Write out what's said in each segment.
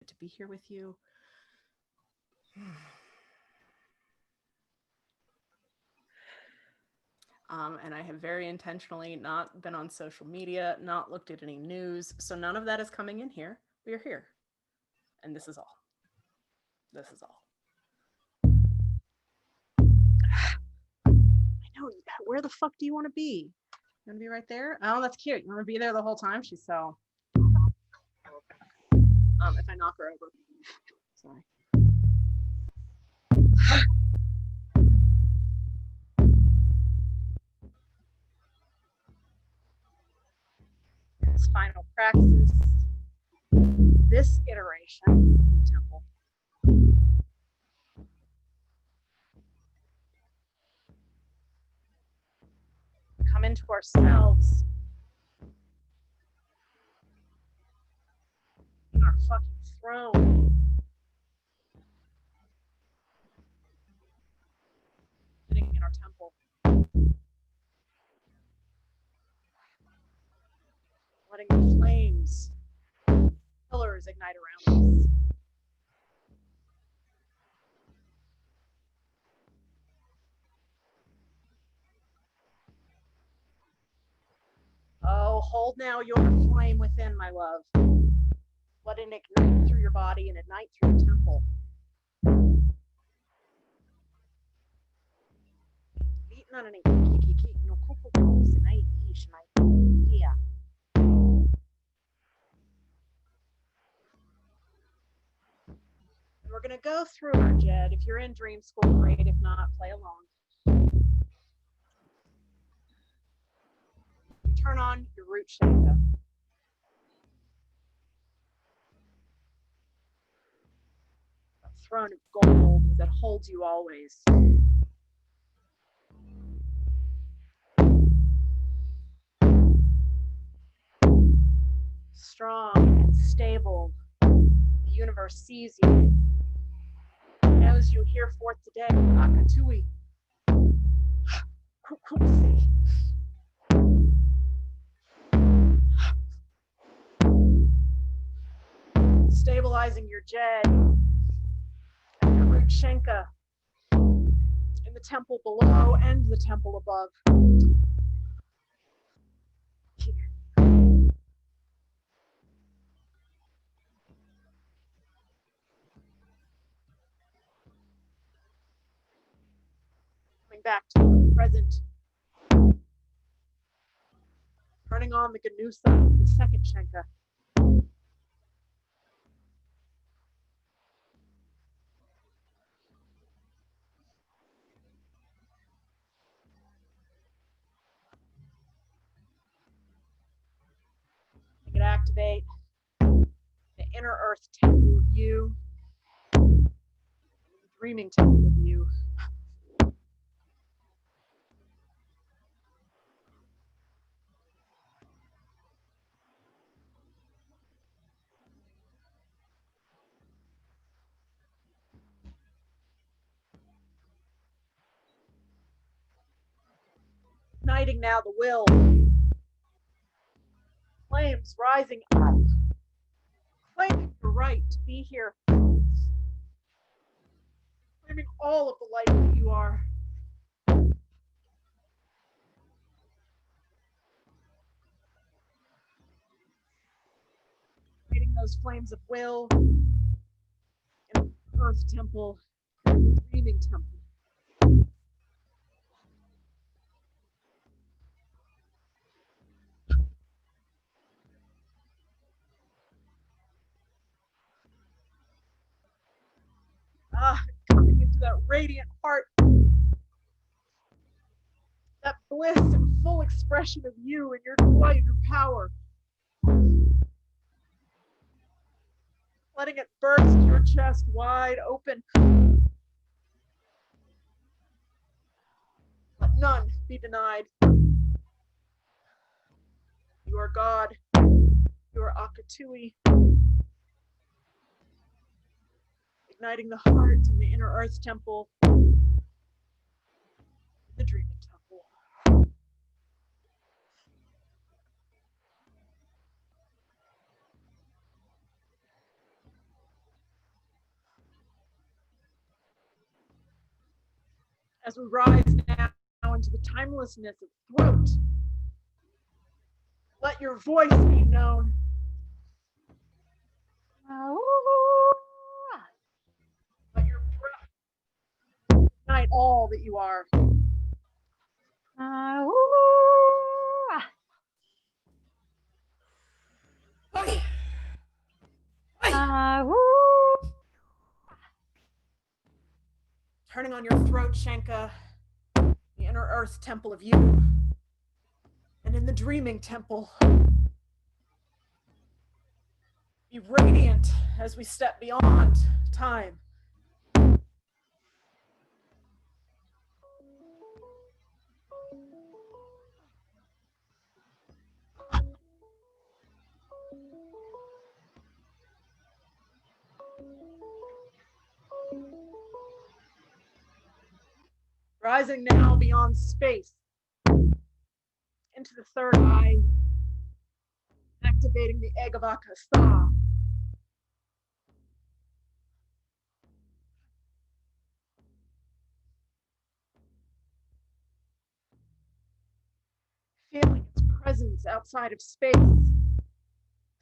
to be here with you. And I have very intentionally not been on social media, not looked at any news. So none of that is coming in here. We are here. And this is all. This is all. I know. Where the fuck do you want to be? You want to be right there? Oh, that's cute. You want to be there the whole time? She's so. If I knock her over. Sorry. It's final praxis. This iteration in the temple. Come into ourselves. In our fucking throne. Sitting in our temple. Letting the flames, pillars ignite around us. Oh, hold now your flame within, my love. Let it ignite through your body and ignite through the temple. And we're going to go through it, Jed. If you're in dream school, great. If not, play along. You turn on your root chakra. A throne of gold that holds you always. Strong and stable. The universe sees you. Knows you here forth today. Akatui. Stabilizing your Jed and your root Shenka in the temple below and the temple above. Coming back to the present. Turning on the Ganusa, the second Shenka. Make it activate the inner earth temple of you, the dreaming temple of you. Igniting now the will. Flames rising up. Claiming your right to be here. Claiming all of the light that you are. Creating those flames of will in the earth temple, the dreaming temple. Coming into that radiant heart, that bliss and full expression of you and your delight and your power. Letting it burst your chest wide open. Let none be denied. You are God. You are Akatui. Igniting the heart in the inner earth temple, the dreaming temple. as we rise now into the timelessness of throat. Let your voice be known. Let your breath ignite all that you are. Hey. Hey. Turning on your throat, Shenka, the inner earth temple of you. And in the dreaming temple, be radiant as we step beyond time. Rising now beyond space, into the third eye, activating the egg of Akasa. Feeling its presence outside of space,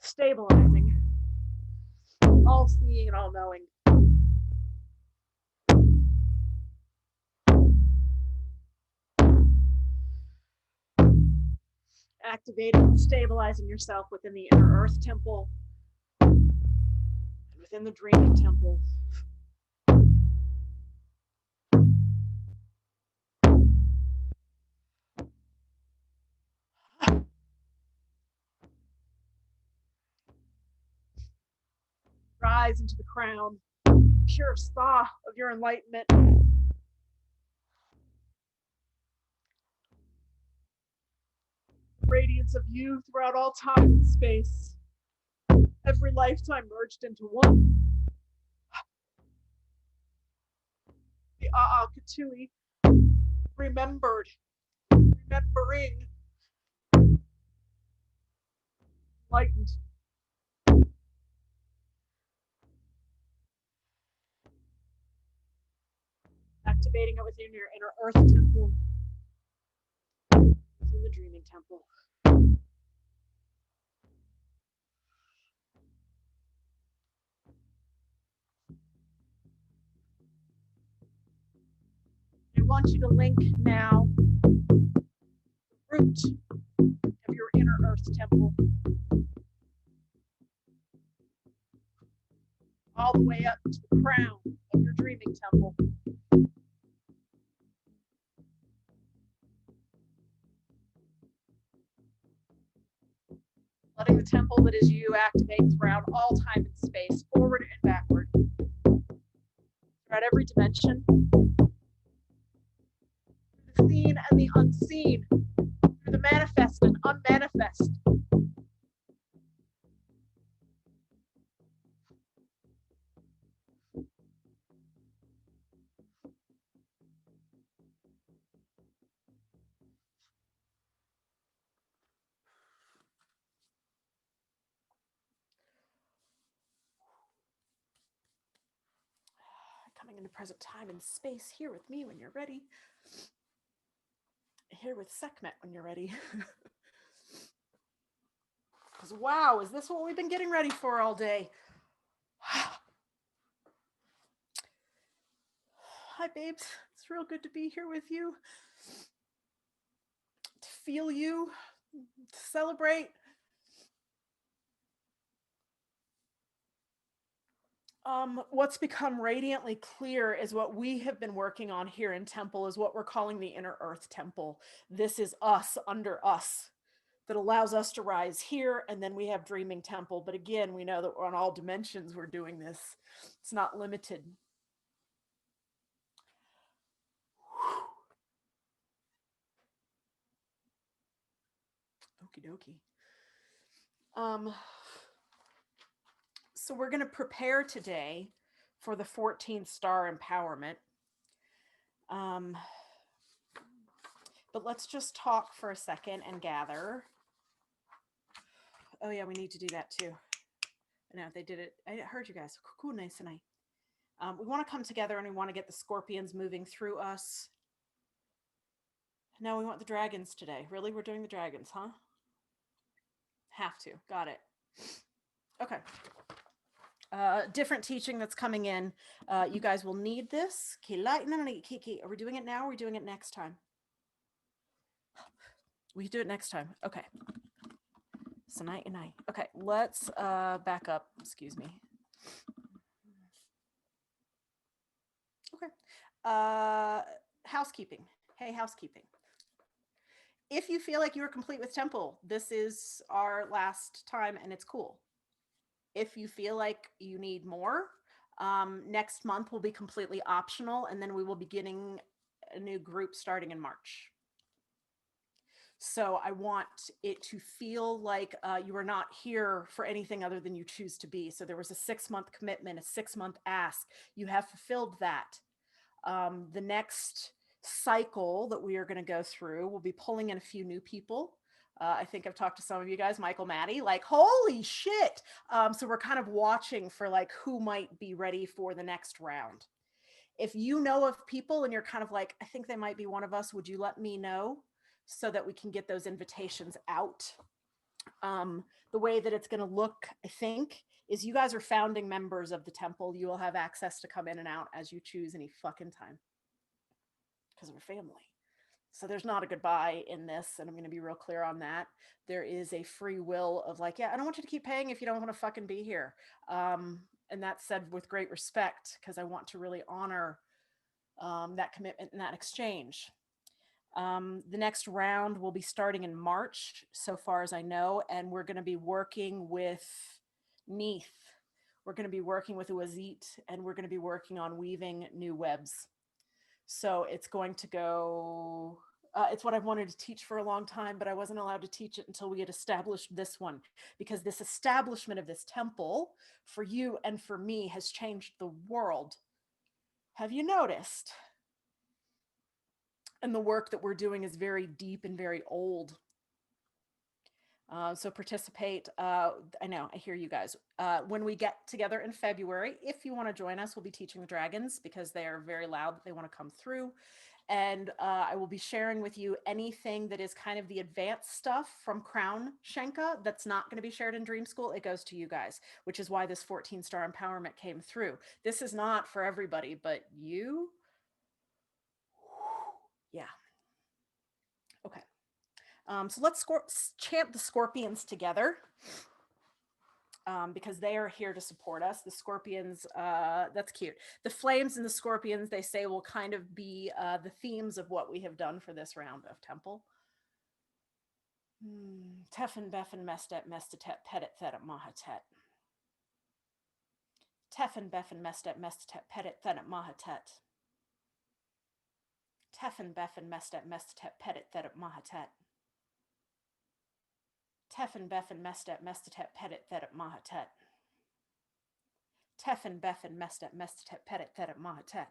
stabilizing, all seeing and all knowing. Activating and stabilizing yourself within the inner earth temple and within the dreaming temple. Rise into the crown, pure spa of your enlightenment. Radiance of you throughout all time and space. Every lifetime merged into one. The A'akatui, remembered, remembering, enlightened. Activating it within your inner earth temple, within the dreaming temple. I want you to link now the root of your inner earth temple all the way up to the crown of your dreaming temple. Letting the temple that is you activate throughout all time and space, forward and backward, throughout every dimension, through the seen and the unseen, through the manifest and unmanifest. Coming into present time and space, here with me when you're ready. Here with Sehkmet when you're ready. Because wow, is this what we've been getting ready for all day? Hi, babes. It's real good to be here with you. To feel you, to celebrate. What's become radiantly clear is what we have been working on here in Temple is what we're calling the Inner Earth Temple. This is us under us that allows us to rise here, and then we have Dreaming Temple. But again, we know that on all dimensions we're doing this. It's not limited. Okie dokie. So we're going to prepare today for the 14th star empowerment. But let's just talk for a second and gather. Oh yeah, we need to do that too. No, they did it. I heard you guys. Cool, nice tonight. We want to come together and we want to get the scorpions moving through us. No, we want the dragons today. Really? We're doing the dragons, huh? Have to. Got it. Okay. Different teaching that's coming in. You guys will need this. Are we doing it now or are we doing it next time? We do it next time. Okay. So night and night. Okay, let's back up. Excuse me. Okay. Housekeeping. Hey, housekeeping. If you feel like you are complete with Temple, this is our last time and it's cool. If you feel like you need more, next month will be completely optional, and then we will be beginning a new group starting in March. So I want it to feel like you are not here for anything other than you choose to be. So there was a 6-month commitment, a 6-month ask. You have fulfilled that. The next cycle that we are going to go through, we'll be pulling in a few new people. I think I've talked to some of you guys, Michael, Maddie, like, holy shit. So we're kind of watching for like who might be ready for the next round. If you know of people and you're kind of like, I think they might be one of us, would you let me know so that we can get those invitations out? The way that it's going to look, I think, is you guys are founding members of the temple. You will have access to come in and out as you choose any fucking time because we're family. So there's not a goodbye in this, and I'm going to be real clear on that. There is a free will of like, yeah, I don't want you to keep paying if you don't want to fucking be here. And that's said with great respect because I want to really honor that commitment and that exchange. The next round will be starting in March, so far as I know, and we're going to be working with Neath. We're going to be working with Uazit, and we're going to be working on weaving new webs. So it's going to go. It's what I've wanted to teach for a long time, but I wasn't allowed to teach it until we had established this one, because this establishment of this temple for you and for me has changed the world. Have you noticed? And the work that we're doing is very deep and very old. So participate. I know, I hear you guys. When we get together in February, if you want to join us, we'll be teaching the dragons because they are very loud. They want to come through. And I will be sharing with you anything that is kind of the advanced stuff from Crown Shenka that's not going to be shared in Dream School. It goes to you guys, which is why this 14-star empowerment came through. This is not for everybody, but you. Yeah. Okay. So let's chant the scorpions together. Because they are here to support us. The scorpions, that's cute. The flames and the scorpions, they say, will kind of be the themes of what we have done for this round of Temple. Tefin, Beffin, Mestet, Mestetet, Petit, Thetet, Mahatet. Tefin, Beffin, Mestet, Mestetet, Petit, Thetet, Mahatet. Tefin, Beffin, Mestet, Mestetet, Petit, Thetet, Mahatet. Tefin, Beffin, Mestet, Mestetet, Petit, Thetet, Mahatet. Tefin, Beffin, Mestet, Mestetet, Petit, Thetet, Mahatet.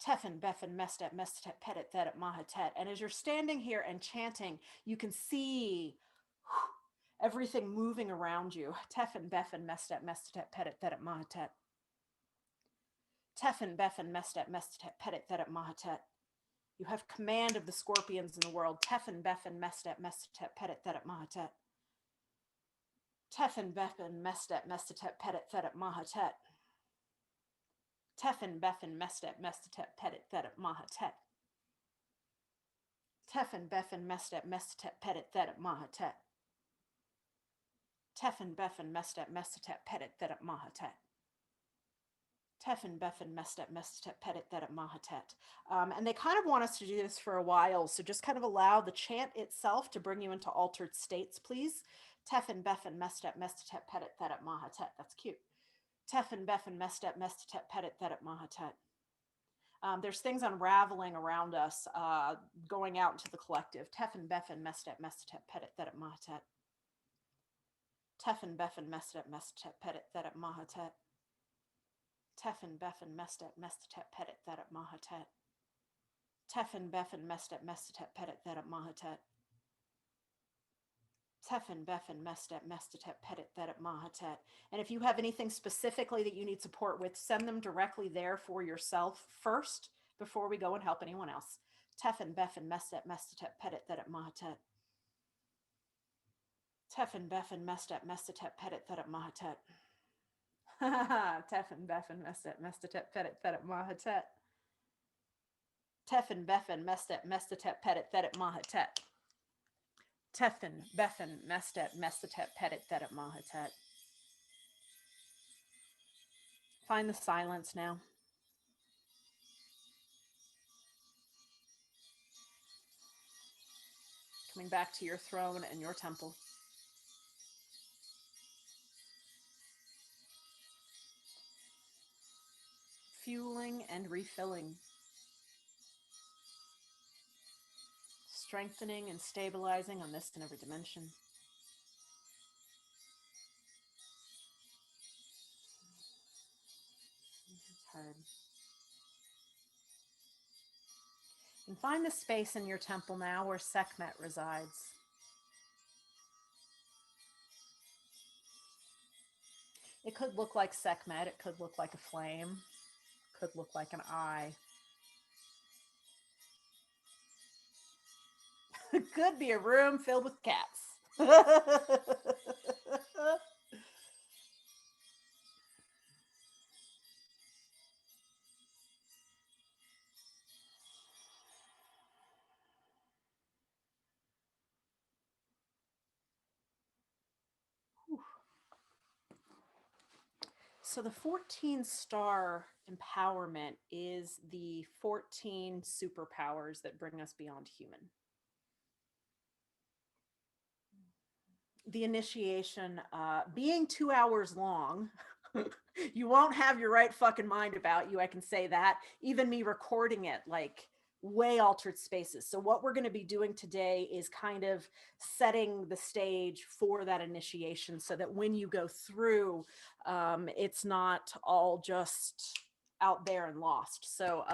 Tefin, Beffin, Mestet, Mestetet, Petit, Thetet, Mahatet. And as you're standing here and chanting, you can see everything moving around you. Tefin, Beffin, Mestet, Mestetet, Petit, Thetet, Mahatet. Tefin, Beffin, Mestet, Mestetet, Petit, Thetet, Mahatet. You have command of the scorpions in the world. Tefin, Beffin, Mestet, Mestetet, Petit, Thetet, Mahatet. Tefin, Beffin, Mestet, Mestetet, Petit, Thetet, Mahatet. Tefin, Beffin, Mestet, Mestetet, Petit, Thetet, Mahatet. Tefin, Beffin, Mestet, Mestetet, Petit, Thetet, Mahatet. Tefin, Beffin, Mestet, Mestetet, Petit, Thetet, Mahatet. Tefin, Beffin, Mestet, Mestetet, Petit, Thetet, Mahatet. And they kind of want us to do this for a while, so just kind of allow the chant itself to bring you into altered states, please. Tefin, Beffin, Mestet, Mestetet, Petit, Thetet, Mahatet. That's cute. Tefin, Beffin, Mestet, Mestetet, Petit, Thetet, Mahatet. There's things unraveling around us, going out into the collective. Tefin, Beffin, Mestet, Mestetet, Petit, Thetet, Mahatet. Tefin, Beffin, Mestet, Mestetet, Petit, Thetet, Mahatet. Tefin, Beffin, Mestet, Mestetet, Petit, Thetet, Mahatet. Tefin, Beffin, Mestet, Mestetet, Petit, Thetet, Mahatet. Tefin, Beffin, Mestet, Mestetet, Petit, Thetet, Mahatet. And if you have anything specifically that you need support with, send them directly there for yourself first before we go and help anyone else. Tefin, Beffin, Mestet, Mestetet, Petit, Thetet, Mahatet. Tefin, Beffin, Mestet, Mestetet, Petit, Thetet, Mahatet. Tefin, Beffin, Mestet, Mestetet, Petit, Thetet, Mahatet. Tefin, Beffin, Mestet, Mestetet, Petit, Thetet, Mahatet. Tefin, Beffin, Mestet, Mestetet, Petit, Thetet, Mahatet. Find the silence now. Coming back to your throne and your temple. Fueling and refilling. Strengthening and stabilizing on this and every dimension. It's hard. And find the space in your temple now where Sehkmet resides. It could look like Sehkmet, it could look like a flame, it could look like an eye. It could be a room filled with cats. So the 14 star empowerment is the 14 superpowers that bring us beyond human. The initiation being 2 hours long, you won't have your right fucking mind about you. I can say that. Even me recording it, like way altered spaces. So what we're going to be doing today is kind of setting the stage for that initiation so that when you go through, it's not all just out there and lost. So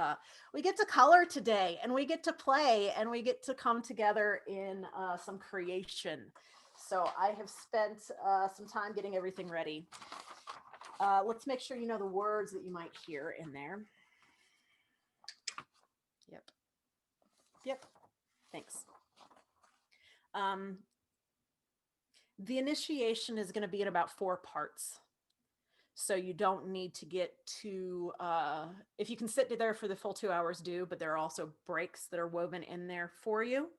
we get to color today, and we get to play, and we get to come together in some creation. So I have spent some time getting everything ready. Let's make sure you know the words that you might hear in there. Yep. Yep. Thanks. The initiation is going to be in about 4 parts. So you don't need to get to, if you can sit there for the full 2 hours, do, but there are also breaks that are woven in there for you.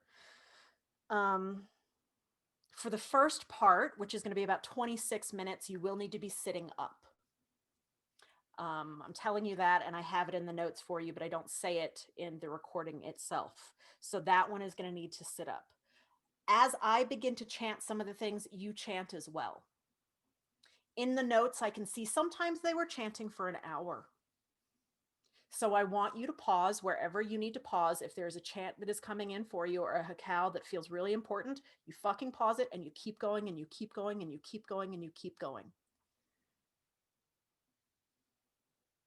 For the first part, which is going to be about 26 minutes, you will need to be sitting up. I'm telling you that, and I have it in the notes for you, but I don't say it in the recording itself. So that one is going to need to sit up. As I begin to chant some of the things, you chant as well. In the notes, I can see sometimes they were chanting for an hour. So I want you to pause wherever you need to pause. If there's a chant that is coming in for you or a hakao that feels really important, you fucking pause it and you keep going and you keep going and you keep going and you keep going.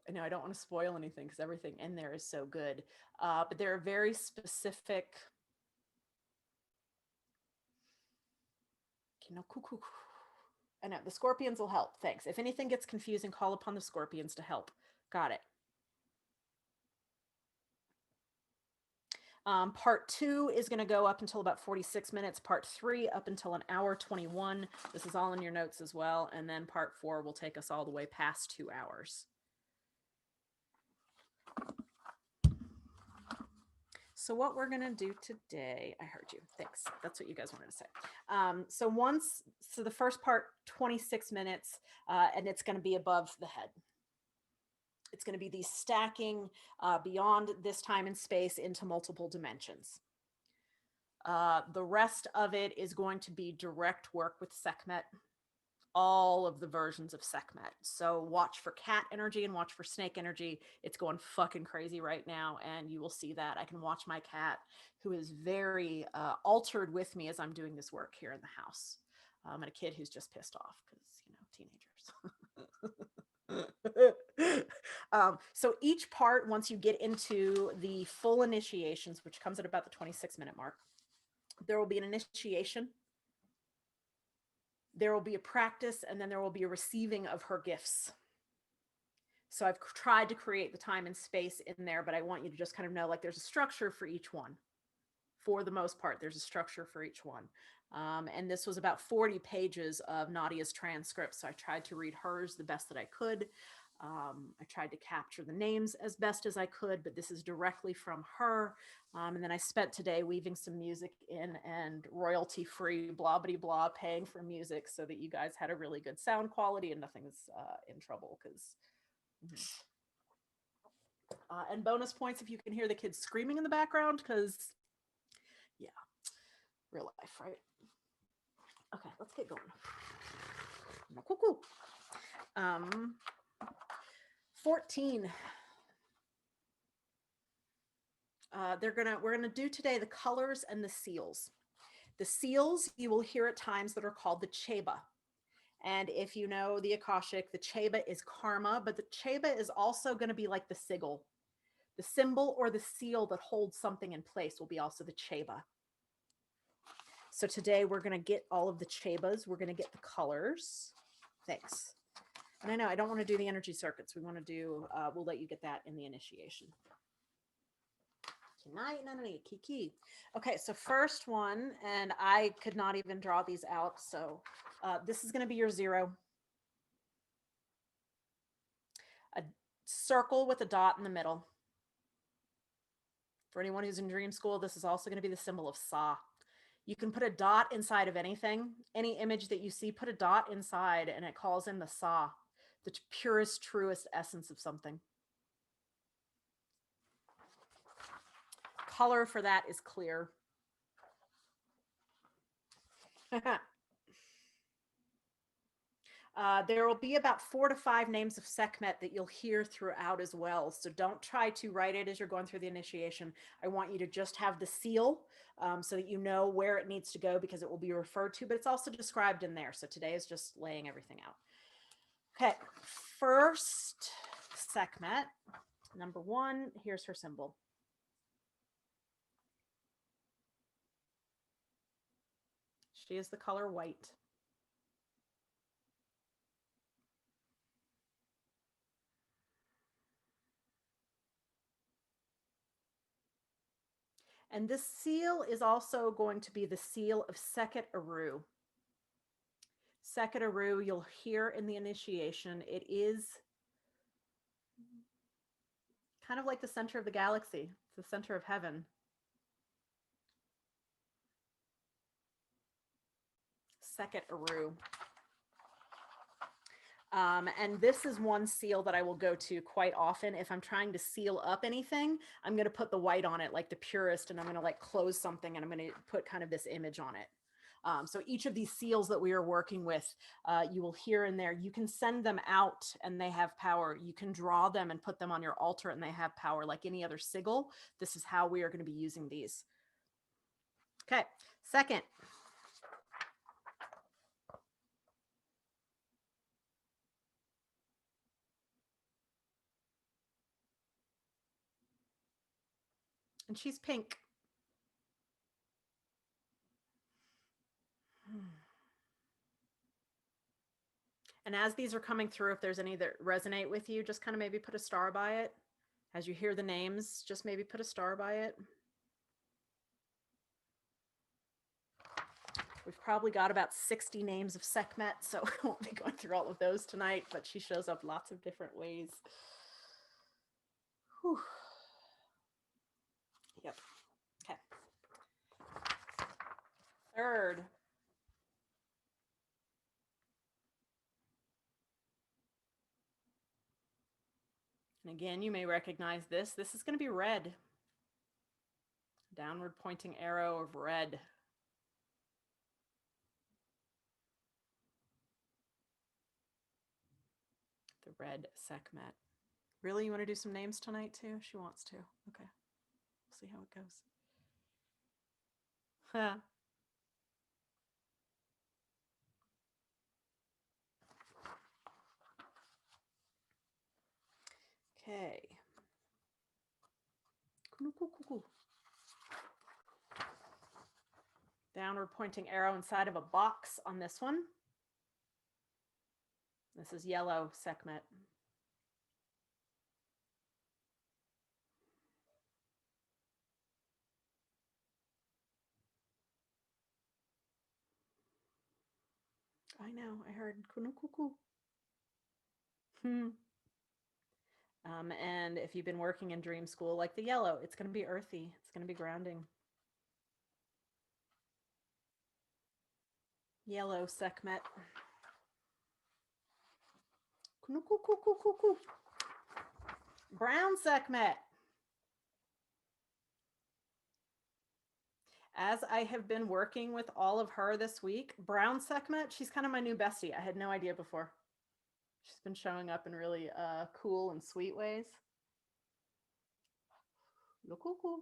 I know I don't want to spoil anything because everything in there is so good. But there are very specific. I know the scorpions will help. Thanks. If anything gets confusing, call upon the scorpions to help. Got it. Part 2 is going to go up until about 46 minutes. Part 3 up until an hour 21. This is all in your notes as well. And then part 4 will take us all the way past 2 hours. So what we're going to do today, I heard you. Thanks. That's what you guys wanted to say. So the first part, 26 minutes, and it's going to be above the head. It's going to be these stacking beyond this time and space into multiple dimensions. The rest of it is going to be direct work with Sehkmet, all of the versions of Sehkmet. So watch for cat energy and watch for snake energy. It's going fucking crazy right now, and you will see that. I can watch my cat, who is very altered with me as I'm doing this work here in the house. And a kid who's just pissed off because, teenagers. So each part, once you get into the full initiations, which comes at about the 26-minute mark, there will be an initiation, there will be a practice, and then there will be a receiving of her gifts. So I've tried to create the time and space in there, but I want you to just kind of know, like, there's a structure for each one. For the most part, there's a structure for each one. And this was about 40 pages of Nadia's transcript. So I tried to read hers the best that I could. I tried to capture the names as best as I could, but this is directly from her. And then I spent today weaving some music in and royalty free, blah, blah, blah, paying for music so that you guys had a really good sound quality and nothing's in trouble. Because, and bonus points if you can hear the kids screaming in the background, because, yeah, real life, right? Okay, let's get going. Cool. 14. We're gonna do today the colors and the seals. The seals you will hear at times that are called the cheba. And if you know the Akashic, the cheba is karma, but the cheba is also going to be like the sigil. The symbol or the seal that holds something in place will be also the cheba. So today we're going to get all of the chebas. We're going to get the colors. Thanks. And I know I don't want to do the energy circuits. We want to do, we'll let you get that in the initiation. Kiki. Okay, so first one, and I could not even draw these out. So this is going to be your 0. A circle with a dot in the middle. For anyone who's in dream school, this is also going to be the symbol of Sa. You can put a dot inside of anything. Any image that you see, put a dot inside and it calls in the Sa, the purest, truest essence of something. Color for that is clear. There will be about 4 to 5 names of Sehkmet that you'll hear throughout as well. So don't try to write it as you're going through the initiation. I want you to just have the seal so that you know where it needs to go because it will be referred to, but it's also described in there. So today is just laying everything out. Okay, first Sehkmet, number 1, here's her symbol. She is the color white. And this seal is also going to be the seal of Seket Aru. Seket Aru, you'll hear in the initiation, it is kind of like the center of the galaxy. It's the center of heaven. Seket Aru. And this is one seal that I will go to quite often. If I'm trying to seal up anything, I'm going to put the white on it like the purest, and I'm going to like close something and I'm going to put kind of this image on it. So each of these seals that we are working with, you will hear in there, you can send them out and they have power. You can draw them and put them on your altar and they have power like any other sigil. This is how we are going to be using these. Okay, second. And she's pink. And as these are coming through, if there's any that resonate with you, just kind of maybe put a star by it. As you hear the names, just maybe put a star by it. We've probably got about 60 names of Sehkmet, so I won't be going through all of those tonight, but she shows up lots of different ways. Whew. Yep. Okay. Third. And again, you may recognize this. This is going to be red. Downward pointing arrow of red. The red Sehkmet. Really? You want to do some names tonight too? She wants to. Okay. We'll see how it goes. Huh. Okay. Cool. Downward pointing arrow inside of a box on this one. This is yellow Sehkmet. I know. I heard kunukuku. Hmm. And if you've been working in dream school, like the yellow, it's going to be earthy. It's going to be grounding. Yellow Sehkmet. Kunukukukukuku. Brown Sehkmet. As I have been working with all of her this week, Brown Sehkmet, she's kind of my new bestie. I had no idea before. She's been showing up in really cool and sweet ways. Cool.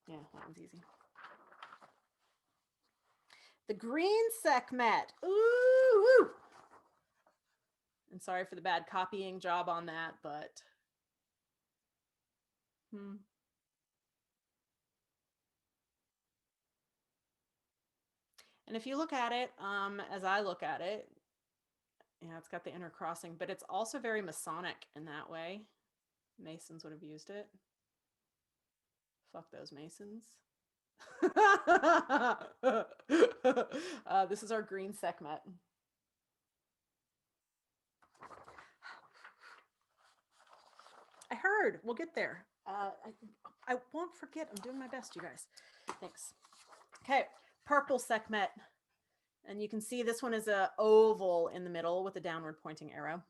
Yeah, that one's easy. The green Sehkmet. Ooh. And sorry for the bad copying job on that, but And if you look at it, as I look at it, yeah, it's got the inner crossing, but it's also very Masonic in that way. Masons would have used it. Fuck those Masons. This is our green Sehkmet. I heard. We'll get there. I won't forget. I'm doing my best, you guys. Thanks. Okay, purple Sehkmet. And you can see this one is an oval in the middle with a downward pointing arrow.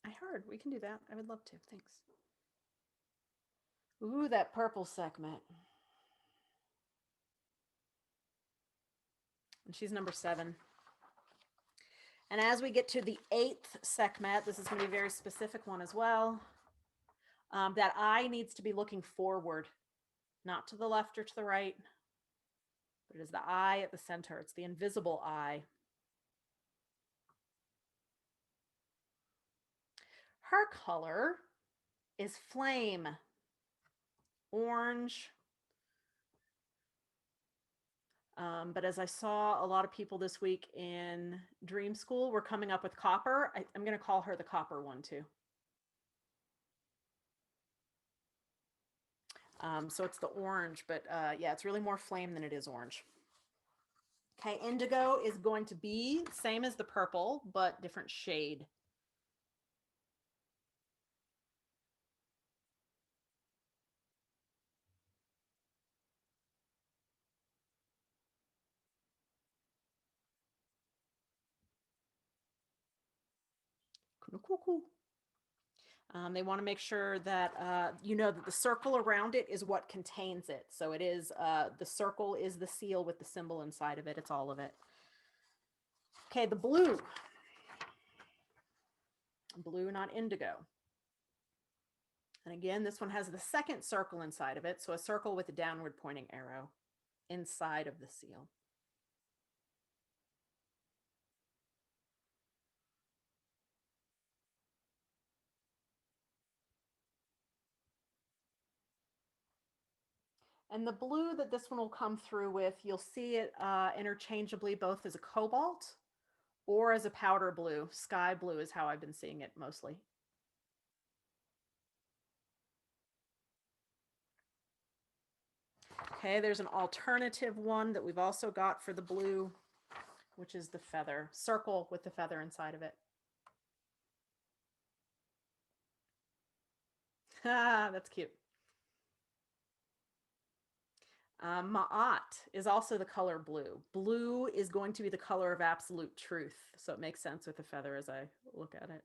I heard. We can do that. I would love to. Thanks. Ooh, that purple Sehkmet. And she's number 7. And as we get to the 8th Sehkmet, this is going to be a very specific one as well. That eye needs to be looking forward, not to the left or to the right, but it is the eye at the center. It's the invisible eye. Her color is flame, orange. But as I saw a lot of people this week in Dream School, we're coming up with copper. I'm going to call her the copper one too. So it's the orange, but yeah, it's really more flame than it is orange. Okay, indigo is going to be same as the purple, but different shade. Cool. They want to make sure that you know that the circle around it is what contains it. So it is the circle is the seal with the symbol inside of it. It's all of it. Okay, the blue. Blue, not indigo. And again, this one has the second circle inside of it. So a circle with a downward pointing arrow inside of the seal. And the blue that this one will come through with, you'll see it interchangeably both as a cobalt or as a powder blue. Sky blue is how I've been seeing it mostly. Okay, there's an alternative one that we've also got for the blue, which is the feather. Circle with the feather inside of it. That's cute. Ma'at is also the color blue. Blue is going to be the color of absolute truth. So it makes sense with the feather as I look at it.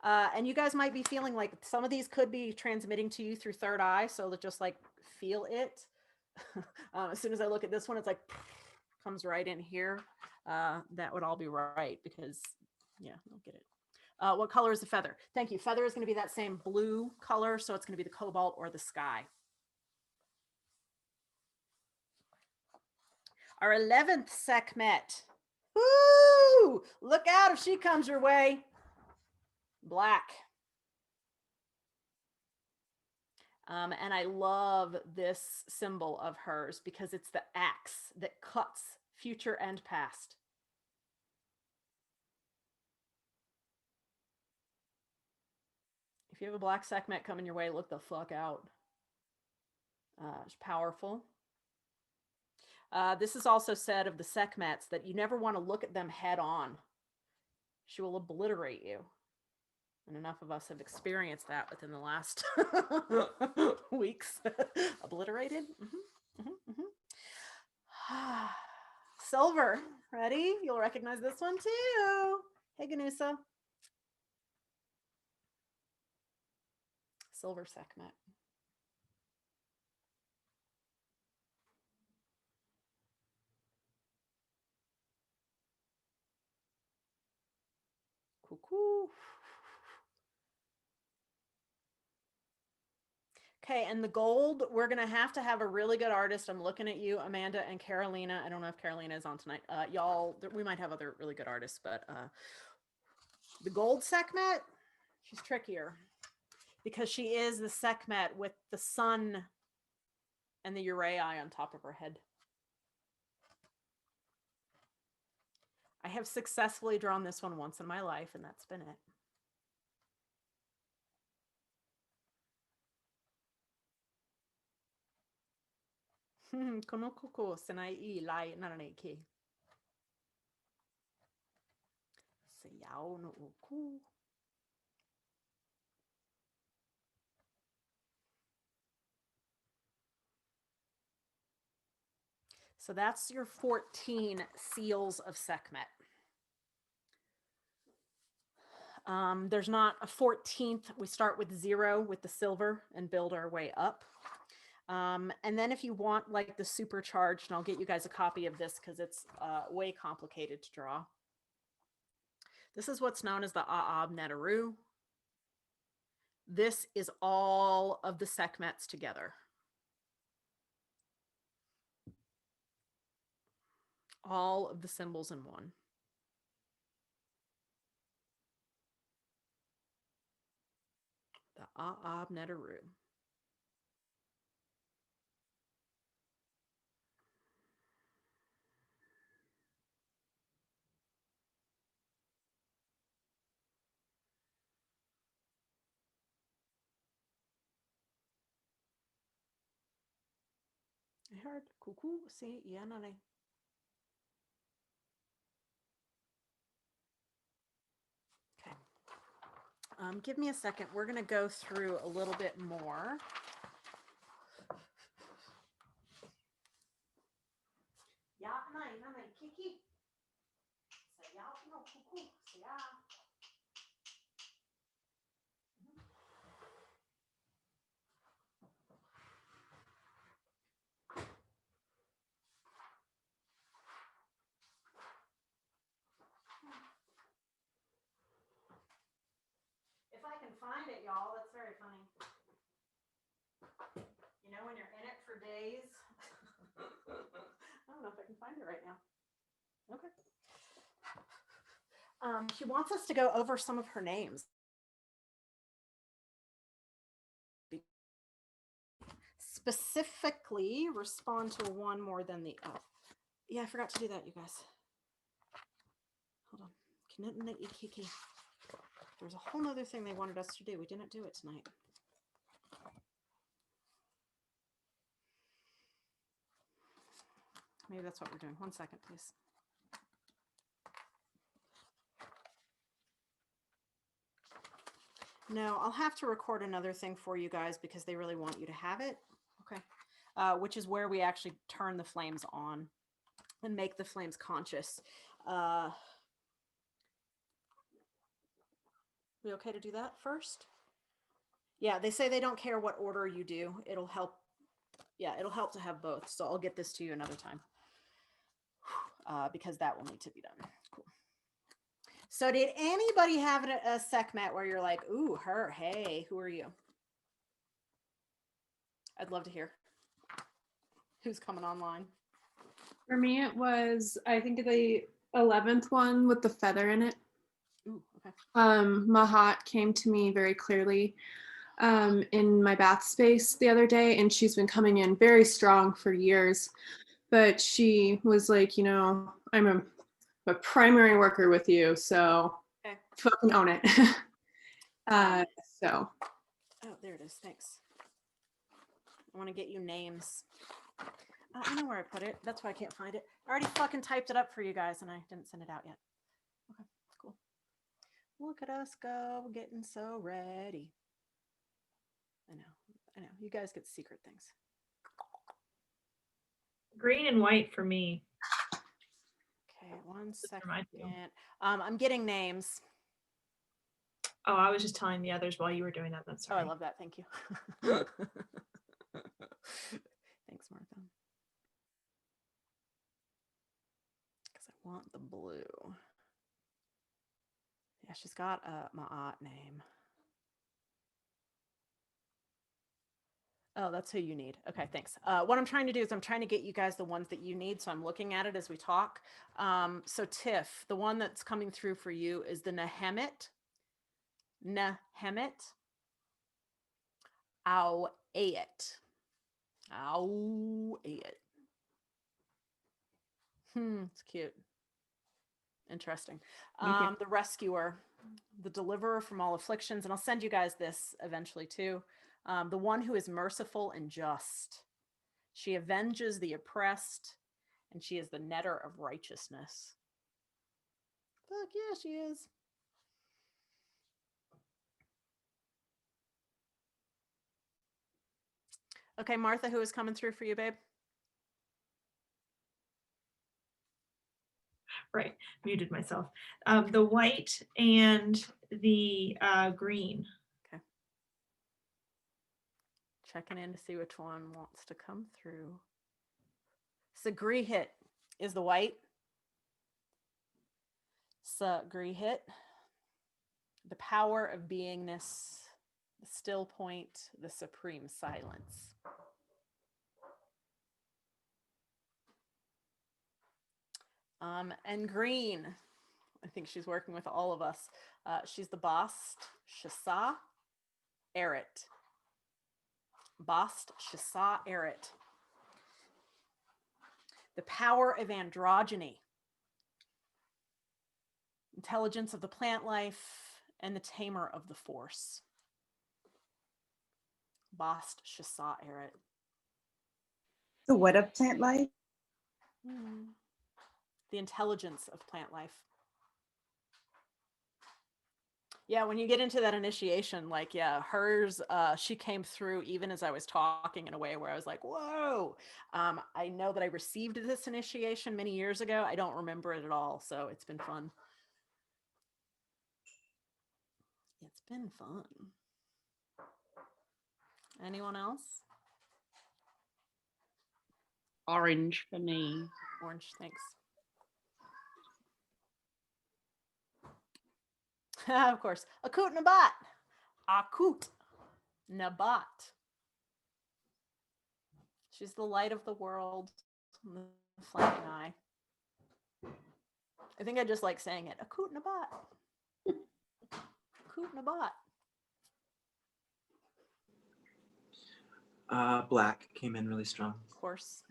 And you guys might be feeling like some of these could be transmitting to you through third eye. So just like feel it. As soon as I look at this one, it's like comes right in here. That would all be right because, yeah, I'll get it. What color is the feather? Thank you. Feather is going to be that same blue color. So it's going to be the cobalt or the sky. Our 11th Sehkmet. Woo! Look out if she comes your way. Black. And I love this symbol of hers because it's the axe that cuts future and past. If you have a black Sehkmet coming your way, look the fuck out. It's powerful. This is also said of the Sehkmets that you never want to look at them head on. She will obliterate you. And enough of us have experienced that within the last weeks. Obliterated. Silver. Ready? You'll recognize this one too. Hey, Ganusa. Silver Sehkmet. Cuckoo. Okay, and the gold, we're going to have a really good artist. I'm looking at you, Amanda and Carolina. I don't know if Carolina is on tonight. Y'all, we might have other really good artists, but the gold Sehkmet, she's trickier because she is the Sehkmet with the sun and the Uraei on top of her head. I have successfully drawn this one once in my life, and that's been it. Konokoko senai lai naraneki. Seyao no oku. So that's your 14 seals of Sehkmet. There's not a 14th. We start with 0 with the silver and build our way up. And then if you want like the supercharged, and I'll get you guys a copy of this because it's way complicated to draw. This is what's known as the A'ab Netaru. This is all of the Sehkmets together. All of the symbols in one. The A'ab Netaru. I heard cuckoo, see, yanane. Okay. Give me a second. We're going to go through a little bit more. If I can find it, y'all, that's very funny. You know, when you're in it for days. I don't know if I can find it right now. Okay. She wants us to go over some of her names. Specifically, respond to one more than the other. Yeah, I forgot to do that, you guys. Hold on. There's a whole nother thing they wanted us to do. We didn't do it tonight. Maybe that's what we're doing. 1 second, please. No, I'll have to record another thing for you guys because they really want you to have it. Okay. Which is where we actually turn the flames on and make the flames conscious. We okay to do that first? Yeah, they say they don't care what order you do. It'll help. Yeah, it'll help to have both. So I'll get this to you another time because that will need to be done. Cool. So did anybody have a Sehkmet where you're like, ooh, her, hey, who are you? I'd love to hear who's coming online. For me, it was, I think, the 11th one with the feather in it. Ooh, okay. Mahat came to me very clearly. in my bath space the other day, and she's been coming in very strong for years. But she was like, I'm a primary worker with you, so Okay. fucking own it. Um, So. Oh, there it is. Thanks. I want to get you names. I know where I put it. That's why I can't find it. I already fucking typed it up for you guys, and I didn't send it out yet. Okay, cool. Look at us go, getting so ready. I know. You guys get secret things. Green and white for me. Okay, one second. my two. I'm getting names. Oh, I was just telling the others while you were doing that. That's Oh, sorry. I love that. Thank you. Thanks, Martha. Because I want the blue. Yeah, she's got a Ma'at name. Oh, that's who you need. Okay, thanks. What I'm trying to do is I'm trying to get you guys the ones that you need. So I'm looking at it as we talk. So Tiff, the one that's coming through for you is the Nehemet. Nehemet. Auayet. Auayet. It's cute. Interesting. The rescuer, the deliverer from all afflictions, and I'll send you guys this eventually too. The one who is merciful and just. She avenges the oppressed, and she is the netter of righteousness. Fuck yeah, she is. Okay, Martha, who is coming through for you, babe? Right, muted myself. The white and the green. Okay. Checking in to see which one wants to come through. Sagrihit is the white. Sagrihit. The power of beingness, the still point, the supreme silence. And green, I think she's working with all of us. She's the Bast Shasa Eret. Bast Shasa Eret. The power of androgyny, intelligence of the plant life, and the tamer of the force. Bast Shasa Eret. The what of plant life? The intelligence of plant life. Yeah, when you get into that initiation, like, yeah, hers, she came through even as I was talking in a way where I was like, whoa. I know that I received this initiation many years ago. I don't remember it at all, so it's been fun. It's been fun. Anyone else? Orange for me. Orange, thanks. Of course. Akut Nabat. Akut Nabat. She's the light of the world, the flaming eye. I think I just like saying it. Akut Nabat. Akut Nabat. Black came in really strong. Of course.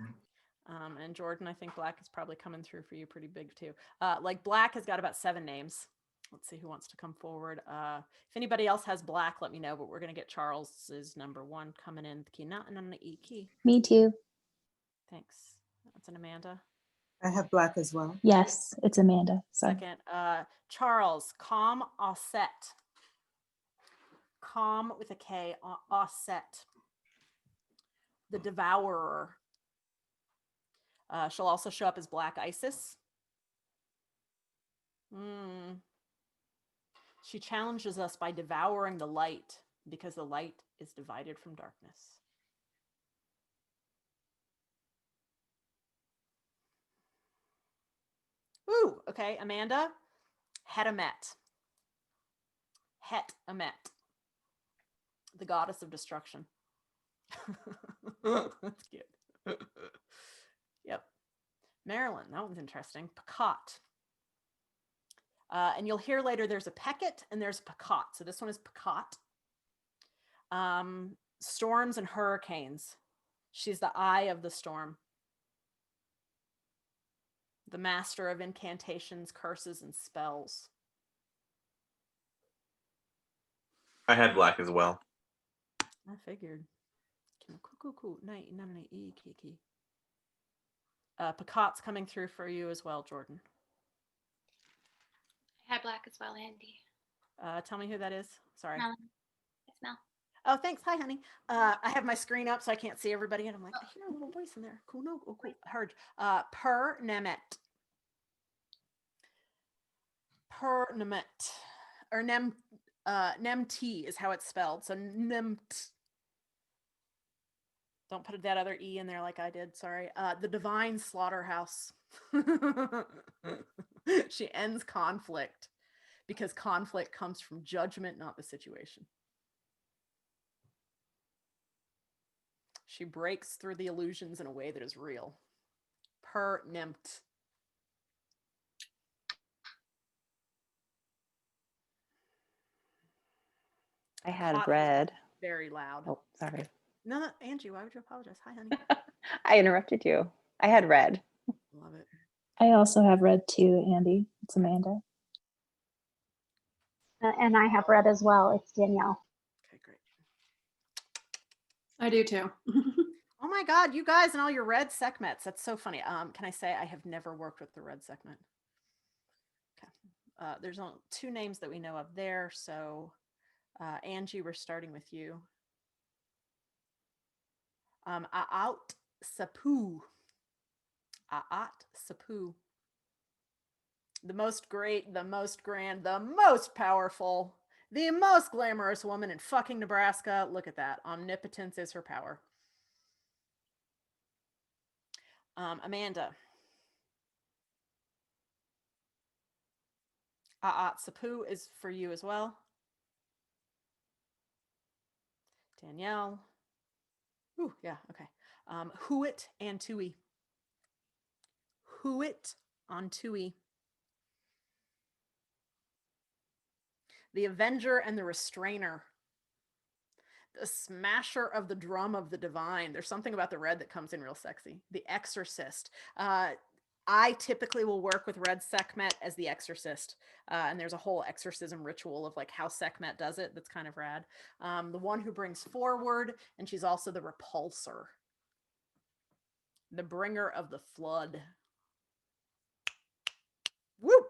And Jordan, I think black is probably coming through for you pretty big too. Like black has got about 7 names. Let's see who wants to come forward. If anybody else has black, let me know, but we're going to get Charles's number 1 coming in. Me too. Thanks. That's an Amanda. I have black as well. Yes, it's Amanda. Sorry. Second, Charles, Calm Osset. Calm with a K, Osset. The Devourer. She'll also show up as Black Isis. She challenges us by devouring the light because the light is divided from darkness. Ooh, okay, Amanda. Hetamet. Hetamet. The goddess of destruction. That's cute. Yep. Marilyn, that one's interesting. Pakat. And you'll hear later there's a Peket and there's a Pakat. So this one is Pakat. Storms and hurricanes. She's the eye of the storm. The master of incantations, curses, and spells. I had black as well. I figured. Picot's coming through for you as well, Jordan. I had black as well, Andy. Tell me who that is. Sorry. Melanie. It's Mel. Oh, thanks. Hi, honey. I have my screen up so I can't see everybody, and I'm like, I hear a little voice in there. Cool. No. Oh, cool. Heard. Per Nemet. Per Nemet. Or Nemt is how it's spelled. So Nemt. Don't put that other E in there like I did. Sorry. The divine slaughterhouse. She ends conflict because conflict comes from judgment, not the situation. She breaks through the illusions in a way that is real. Per Nemt. I had Hot red. Very loud. Oh, sorry. No, Angie, why would you apologize? Hi, honey. I interrupted you. I had red. Love it. I also have red too, Andy. It's Amanda. And I have red as well. It's Danielle. Okay, great. I do too. Oh my God, you guys and all your red Sehkmets. That's so funny. Can I say I have never worked with the red Sehkmet? Okay. There's only 2 names that we know of there. So Angie, we're starting with you. Aat Sapu. Aat Sapu. The most great, the most grand, the most powerful, the most glamorous woman in fucking Nebraska. Look at that. Omnipotence is her power. Amanda. Aat Sapu is for you as well. Danielle. Ooh, yeah, okay. Huit Antui. Huit Antui. The Avenger and the Restrainer. The Smasher of the Drum of the Divine. There's something about the red that comes in real sexy. The Exorcist. I typically will work with red Sehkmet as the Exorcist. And there's a whole exorcism ritual of like how Sehkmet does it. That's kind of rad. The one who brings forward, and she's also the repulsor. The bringer of the flood. Woo!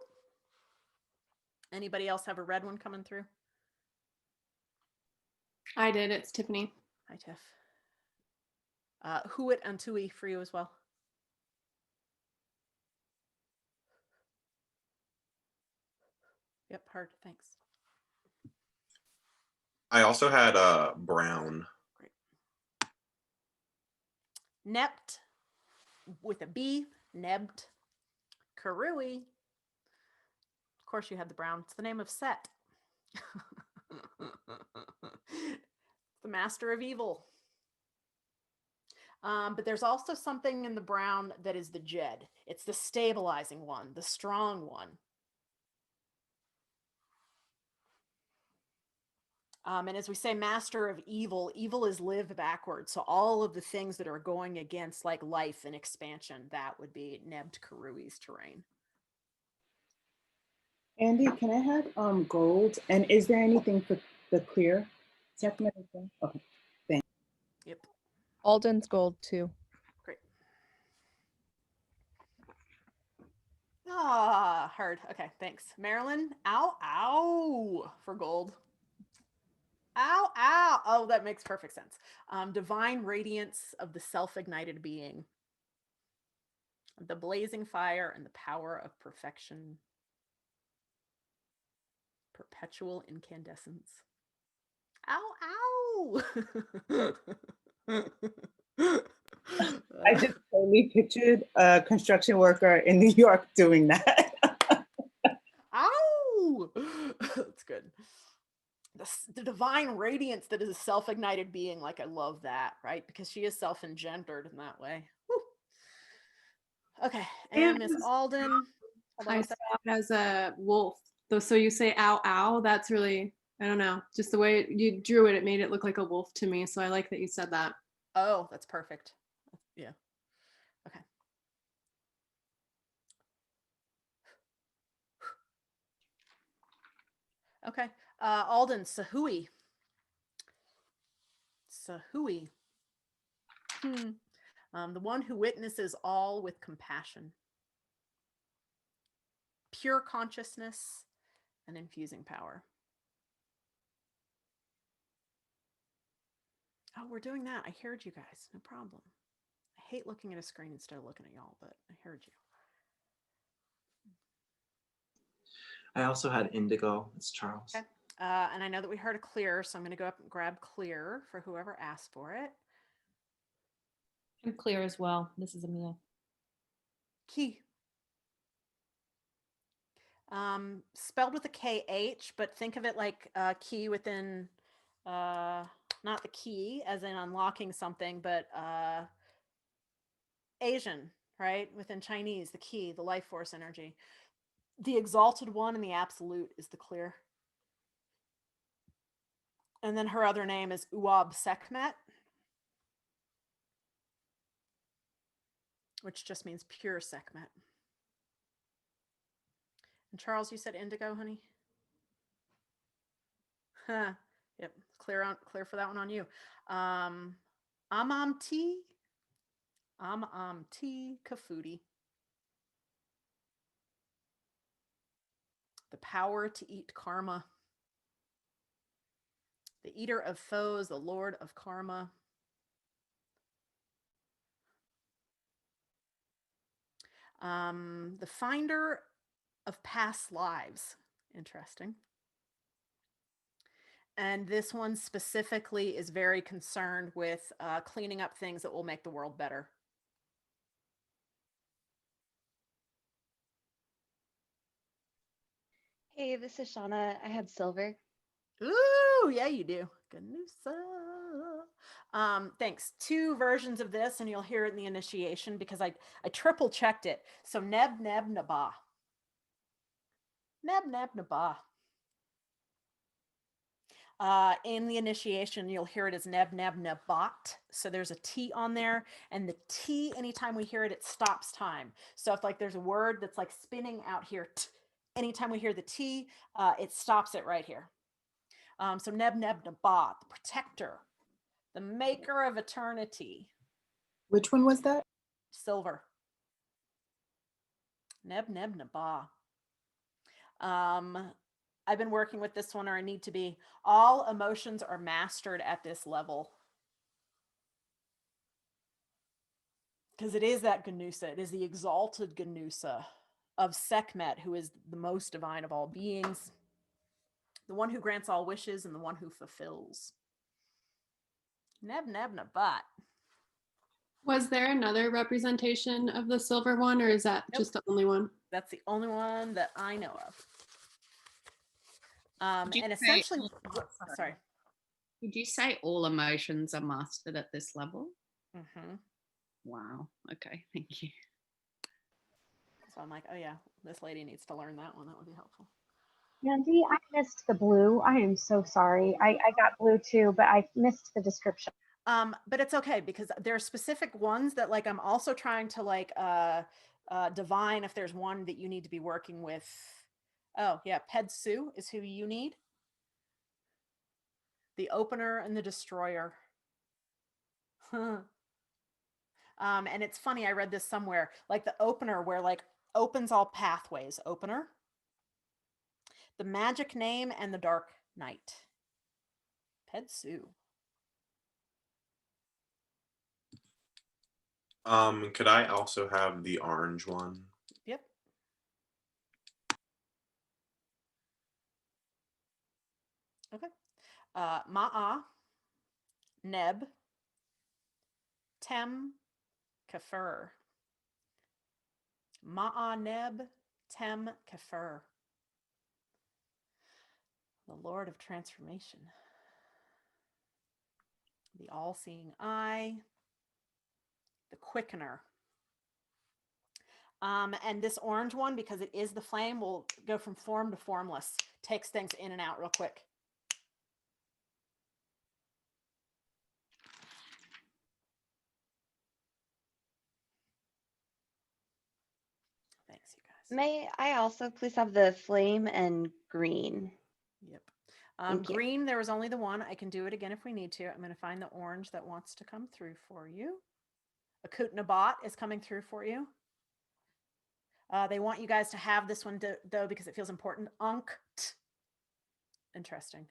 Anybody else have a red one coming through? I did. It's Tiffany. Hi, Tiff. Huit Antui for you as well. Yep, hard. Thanks. I also had brown. Great. Nept with a B. Nebt. Karui. Of course, you had the brown. It's the name of Set. The master of evil. But there's also something in the brown that is the Jed. It's the stabilizing one, the strong one. And as we say, master of evil, evil is lived backwards. So all of the things that are going against like life and expansion, that would be Nebt Karui's terrain. Andy, can I have gold? And is there anything for the clear Sehkmet as well? Okay, thanks. Yep. Alden's gold too. Great. Ah, heard. Okay, thanks. Marilyn, ow, for gold. Ow, ow. Oh, that makes perfect sense. Divine radiance of the self-ignited being. The blazing fire and the power of perfection. Perpetual incandescence. Ow, ow. I just totally pictured a construction worker in New York doing that. Ow! That's good. The divine radiance that is a self-ignited being, like I love that, right? Because she is self-engendered in that way. Woo. Okay, and Miss Alden. I saw it as a wolf. So you say ow, ow. That's really I don't know. Just the way you drew it, it made it look like a wolf to me. So I like that you said that. Oh, that's perfect. Yeah. Okay. Okay. Alden, Sahui. Sahui. The one who witnesses all with compassion. Pure consciousness and infusing power. Oh, we're doing that. I heard you guys. No problem. I hate looking at a screen instead of looking at y'all, but I heard you. I also had indigo. It's Charles. Okay. And I know that we heard a clear, so I'm going to go up and grab clear for whoever asked for it. I'm clear as well. This is Amelia. Key. Spelled with a KH, but think of it like key within, not the key as in unlocking something, but Asian, right? Within Chinese, the key, the life force energy. The exalted one and the absolute is the clear. And then her other name is Uab Sehkmet, which just means pure Sehkmet. And Charles, you said indigo, honey? Huh. Yep. Clear for that one on you. Amamti Kafudi. The power to eat karma. The eater of foes, the lord of karma. The finder of past lives. Interesting. And this one specifically is very concerned with cleaning up things that will make the world better. Hey, this is Shauna. I had silver. Ooh, yeah, you do. Ganusa. Thanks. 2 versions of this, and you'll hear it in the initiation because I triple checked it. So Neb Neb Naba. Neb Neb Naba. In the initiation, you'll hear it as Neb Neb Nabat. So there's a T on there, and the T, anytime we hear it, it stops time. So if like there's a word that's like spinning out here, anytime we hear the T, it stops it right here. So Neb Neb Nabat, the protector, the maker of eternity. Which one was that? Silver. Neb Neb Naba. I've been working with this one, or I need to be. All emotions are mastered at this level. Because it is that Ganusa. It is the exalted Ganusa of Sehkmet, who is the most divine of all beings, the one who grants all wishes and the one who fulfills. Neb Neb Nabat. Was there another representation of the silver one, or is that just the only one? That's the only one that I know of. Would you And say essentially, sorry. Would you say all emotions are mastered at this level? Mm-hmm. Wow. Okay. Thank you. So I'm like, oh yeah, this lady needs to learn that one. That would be helpful. Andy, I missed the blue. I am so sorry. I got blue too, but I missed the description. But it's okay because there are specific ones that like I'm also trying to like divine if there's one that you need to be working with. Oh yeah, Pedsu is who you need. The opener and the destroyer. And it's funny, I read this somewhere, like the opener where like opens all pathways, opener. The magic name and the dark knight. Pedsu. Could I also have the orange one? Yep. Okay. Ma'a, Neb, Tem, Kafir. Ma'a, Neb, Tem, Kafir. The Lord of Transformation. The all-seeing eye. The quickener. And this orange one, because it is the flame, will go from form to formless. Takes things in and out real quick. May I also please have the flame and green? Yep. Thank you. Green, there was only the one. I can do it again if we need to. I'm going to find the orange that wants to come through for you. Akut Nabat is coming through for you. They want you guys to have this one though because it feels important. Ankh. Interesting.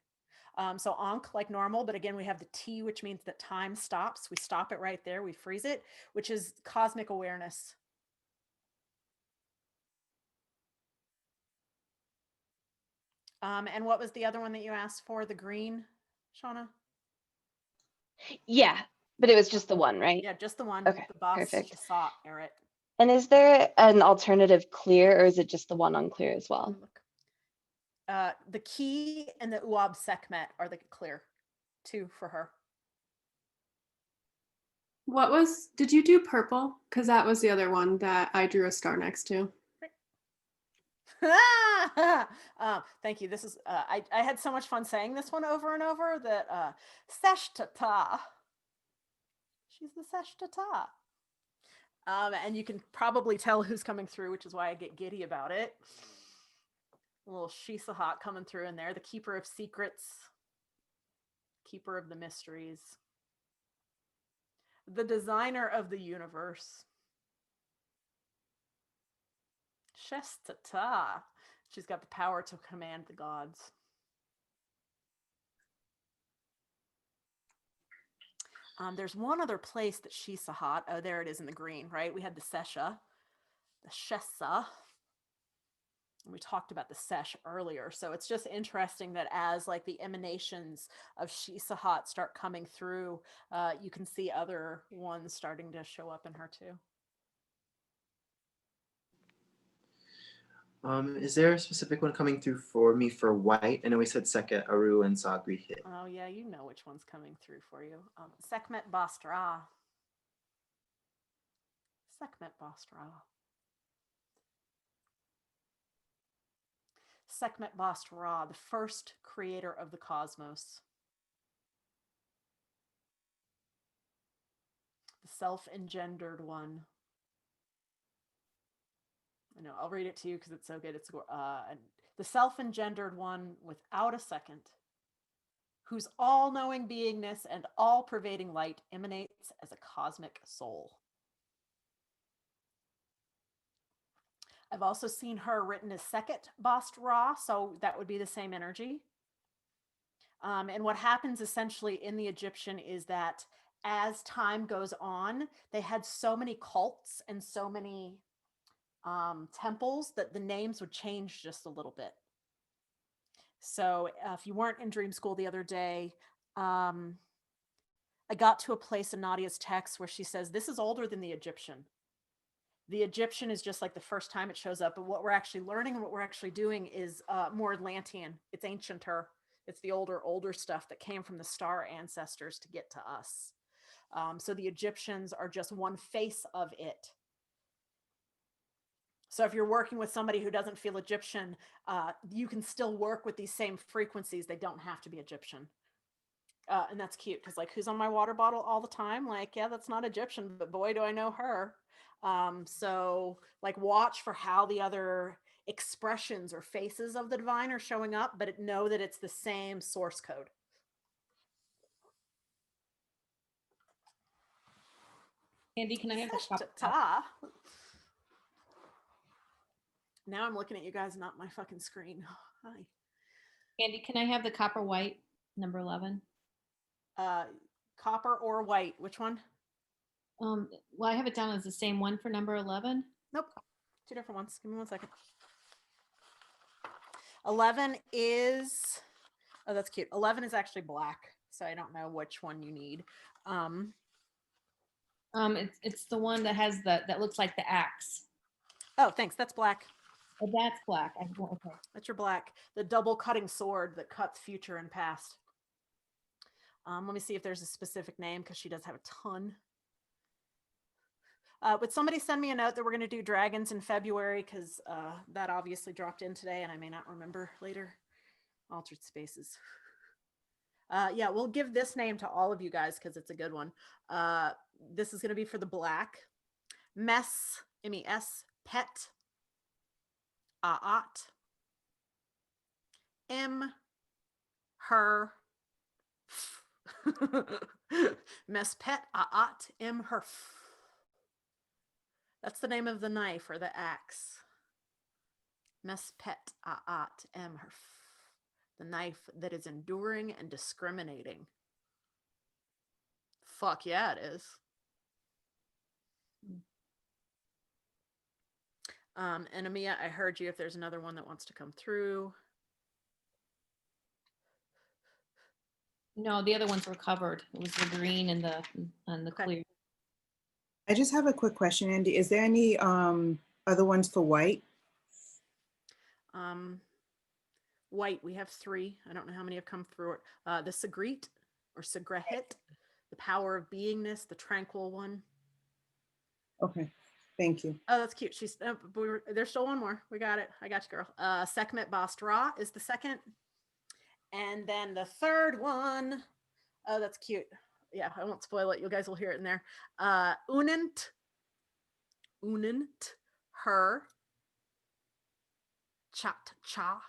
So Ankh like normal, but again we have the T, which means that time stops. We stop it right there. We freeze it, which is cosmic awareness. And what was the other one that you asked for? The green, Shauna? Yeah, but it was just the one, right? Yeah, just the one. Okay, The boss perfect. just saw Eric. And is there an alternative clear, or is it just the one on clear as well? The key and the Uab Sehkmet are the clear. 2 for her. Did you do purple? Because that was the other one that I drew a star next to. Thank you. This is I had so much fun saying this one over and over that Sehkmet. She's the Sehkmet. And you can probably tell who's coming through, which is why I get giddy about it. A little Shisahat coming through in there, the keeper of secrets, keeper of the mysteries, the designer of the universe. Shestata. She's got the power to command the gods. There's one other place that Shisahat. Oh, there it is in the green, right? We had the Sesha, the Shessa. We talked about the Sesh earlier. So it's just interesting that as like the emanations of Shisahat start coming through, you can see other ones starting to show up in her too. Is there a specific one coming through for me for white? I know we said Seket, Aru, and Sagri hit. Oh yeah, you know which one's coming through for you. Sehkmet Bastra. Sehkmet Bastra. Sehkmet Bastra, the first creator of the cosmos. The self-engendered one. I know, I'll read it to you because it's so good. It's the self-engendered one without a second, whose all-knowing beingness and all-pervading light emanates as a cosmic soul. I've also seen her written as Seket Bast Ra, so that would be the same energy. And what happens essentially in the Egyptian is that as time goes on, they had so many cults and so many temples that the names would change just a little bit. So if you weren't in Dream School the other day, I got to a place in Nadia's text where she says, this is older than the Egyptian. The Egyptian is just like the first time it shows up, but what we're actually learning and what we're actually doing is more Atlantean. It's ancienter. It's the older stuff that came from the star ancestors to get to us. So the Egyptians are just one face of it. So if you're working with somebody who doesn't feel Egyptian, you can still work with these same frequencies. They don't have to be Egyptian. And that's cute because like, who's on my water bottle all the time? Like, yeah, that's not Egyptian, but boy, do I know her. So like watch for how the other expressions or faces of the divine are showing up, but know that it's the same source code. Andy, can I have the Now I'm looking at you guys, not my fucking screen. Hi. Andy, can I have the copper white number 11? Copper or white? Which one? Well, I have it down as the same one for number 11. Nope. 2 different ones. Give me 1 second. 11 is, oh, that's cute. 11 is actually black, so I don't know which one you need. It's the one that has that looks like the axe. Oh, thanks. That's black. Oh, that's black. Okay. That's your black. The double cutting sword that cuts future and past. Let me see if there's a specific name because she does have a ton. Would somebody send me a note that we're going to do dragons in February because that obviously dropped in today and I may not remember later. Altered spaces. Yeah, we'll give this name to all of you guys because it's a good one. This is going to be for the black. Mes, M-E-S, Pet. Aat. Im, her, Mespet Aat Im her. That's the name of the knife or the axe. Mespet Aat Im her. The knife that is enduring and discriminating. Fuck yeah, it is. And Amia, I heard you if there's another one that wants to come through. No, the other ones were covered. It was the green and the clear. I just have a quick question, Andy. Is there any other ones for white? White, we have 3. I don't know how many have come through. The Sagrit or Sagrahit, the power of beingness, the tranquil one. Okay, thank you. Oh, that's cute. She's there's still one more. We got it. I got you, girl. Sehkmet Bastra is the second. And then the third one, oh, that's cute. Yeah, I won't spoil it. You guys will hear it in there. Unent, her, chat cha,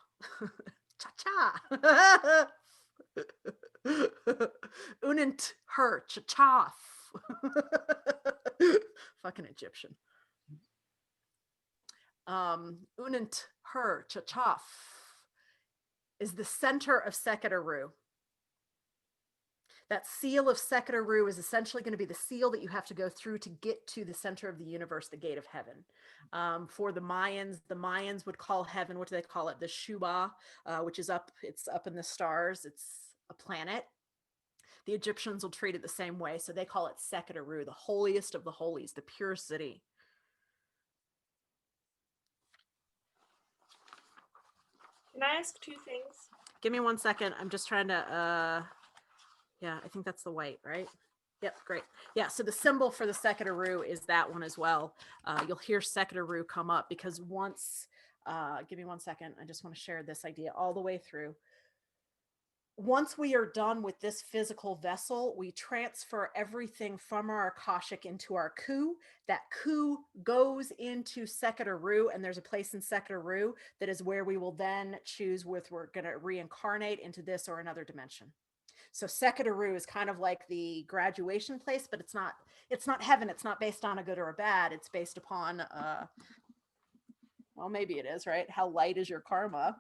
cha cha. Unent, her, cha cha. Fucking Egyptian. Unent, her, cha cha is the center of Sekhet Aru. That seal of Sekhet Aru is essentially going to be the seal that you have to go through to get to the center of the universe, the gate of heaven. For the Mayans would call heaven, what do they call it? The Shuba, which is up, it's up in the stars. It's a planet. The Egyptians will treat it the same way. So they call it Sekhet Aru, the holiest of the holies, the pure city. Can I ask 2 things? Give me 1 second. I'm just trying to, yeah, I think that's the white, right? Yep, great. Yeah, so the symbol for the Sekhet Aru is that one as well. You'll hear Sekhet Aru come up because once, give me 1 second. I just want to share this idea all the way through. Once we are done with this physical vessel, we transfer everything from our Akashic into our Ku. That Ku goes into Sekhet Aru, and there's a place in Sekhet Aru that is where we will then choose whether we're going to reincarnate into this or another dimension. So Sekhet Aru is kind of like the graduation place, but it's not heaven. It's not based on a good or a bad. It's based upon, well, maybe it is, right? How light is your karma?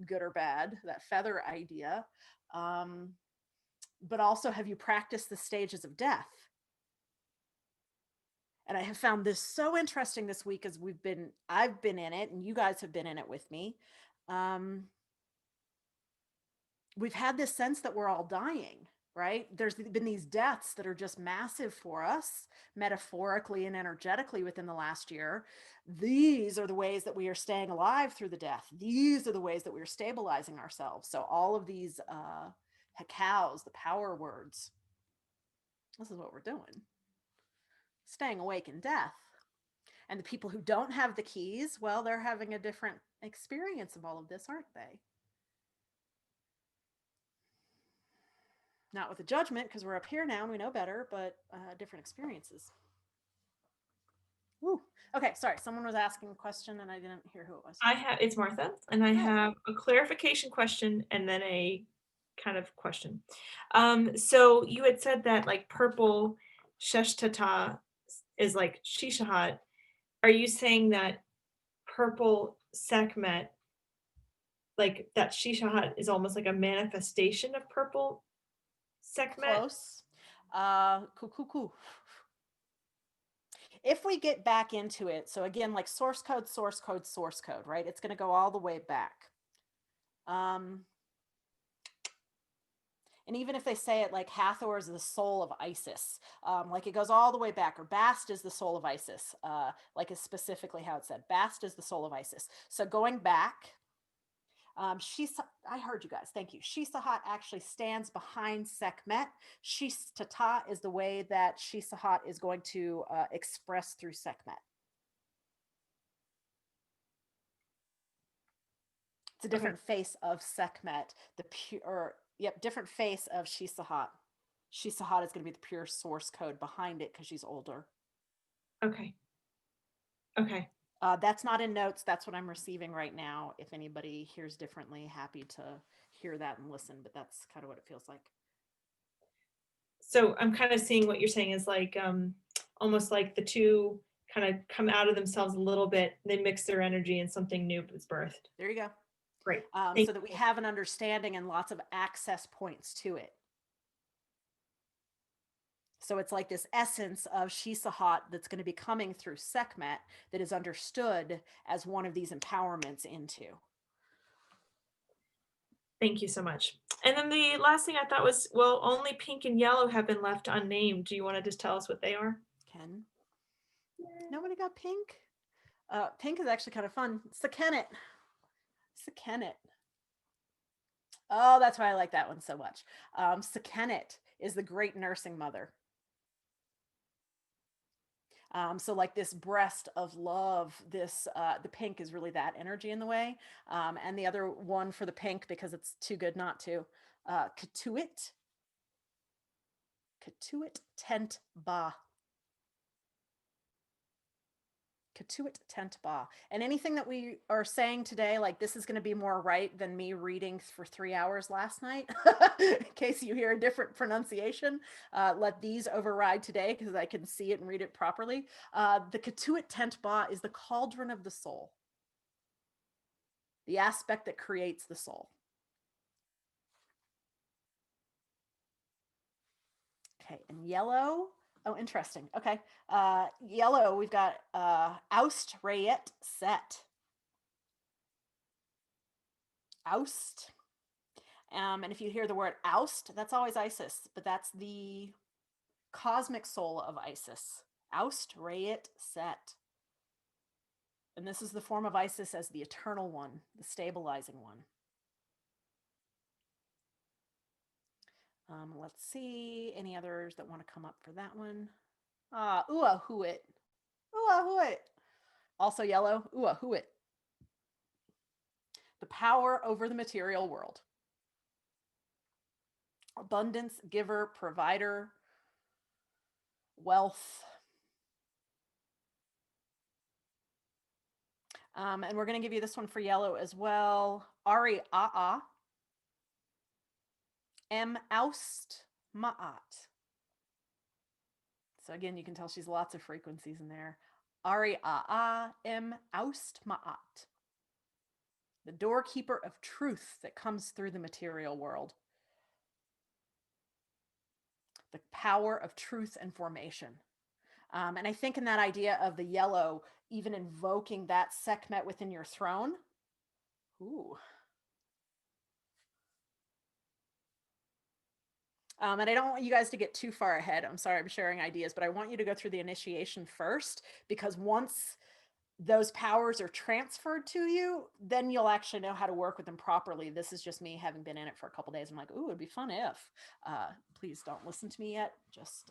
Good or bad, that feather idea. But also, have you practiced the stages of death? And I have found this so interesting this week as I've been in it and you guys have been in it with me. We've had this sense that we're all dying, right? There's been these deaths that are just massive for us, metaphorically and energetically within the last year. These are the ways that we are staying alive through the death. These are the ways that we are stabilizing ourselves. So all of these hekaus, the power words, this is what we're doing. Staying awake in death. And the people who don't have the keys, well, they're having a different experience of all of this, aren't they? Not with a judgment, because we're up here now and we know better, but different experiences. Woo. Okay, sorry. Someone was asking a question and I didn't hear who it was. It's Martha, and I have a clarification question and then a kind of question. So you had said that like purple Sheshtata is like Shishahat. Are you saying that purple Sekhmet, like that Shishahat is almost like a manifestation of purple Sekhmet? Close. Cool. If we get back into it, so again, like source code, right? It's going to go all the way back. And even if they say it like Hathor is the soul of Isis, like it goes all the way back, or Bast is the soul of Isis, like is specifically how it said. Bast is the soul of Isis. So going back, I heard you guys. Thank you. Shisahat actually stands behind Sekhmet. Shistata is the way that Shisahat is going to express through Sekhmet. It's a different face of Sekhmet. The pure, different face of Shisahat. Shisahat is going to be the pure source code behind it because she's older. Okay. That's not in notes. That's what I'm receiving right now. If anybody hears differently, happy to hear that and listen, but that's kind of what it feels like. So I'm kind of seeing what you're saying is like almost like the two kind of come out of themselves a little bit. They mix their energy and something new is birthed. There you go. Great. So that we have an understanding and lots of access points to it. So it's like this essence of Shisahat that's going to be coming through Sehkmet that is understood as one of these empowerments into. Thank you so much. And then the last thing I thought was, well, only pink and yellow have been left unnamed. Do you want to just tell us what they are? Ken? Nobody got pink? Pink is actually kind of fun. Sehkmet. Sehkmet. Oh, that's why I like that one so much. Sehkmet is the great nursing mother. So like this breast of love, this the pink is really that energy in the way. And the other one for the pink, because it's too good not to, Katuit. Katuit tent ba. Katuit tent ba. And anything that we are saying today, like this is going to be more right than me reading for 3 hours last night. In case you hear a different pronunciation, let these override today because I can see it and read it properly. The Katuit tent ba is the cauldron of the soul. The aspect that creates the soul. Okay, and yellow. Oh, interesting. Okay. Yellow, we've got Oust Rayet Set. Oust. And if you hear the word oust, that's always Isis, but that's the cosmic soul of Isis. Oust Rayet Set. And this is the form of Isis as the eternal one, the stabilizing one. Let's see any others that want to come up for that one. Ua Huit. Ua Huit. Also yellow. Ua Huit. The power over the material world. Abundance, giver, provider, wealth. And we're going to give you this one for yellow as well. Ari A'a. M Oust Ma'at. So again, you can tell she's lots of frequencies in there. Ari A'a M Oust Ma'at. The doorkeeper of truth that comes through the material world. The power of truth and formation. And I think in that idea of the yellow, even invoking that Sehkmet within your throne. Ooh. And I don't want you guys to get too far ahead. I'm sorry, I'm sharing ideas, but I want you to go through the initiation first, because once those powers are transferred to you, then you'll actually know how to work with them properly. This is just me having been in it for a couple days. I'm like, ooh, it'd be fun if. Please don't listen to me yet. Just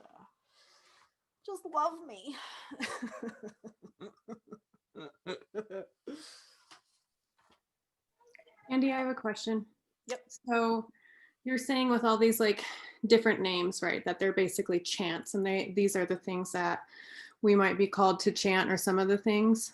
love me. Andy, I have a question. Yep. So you're saying with all these like different names, right, that they're basically chants, and these are the things that we might be called to chant, or some of the things.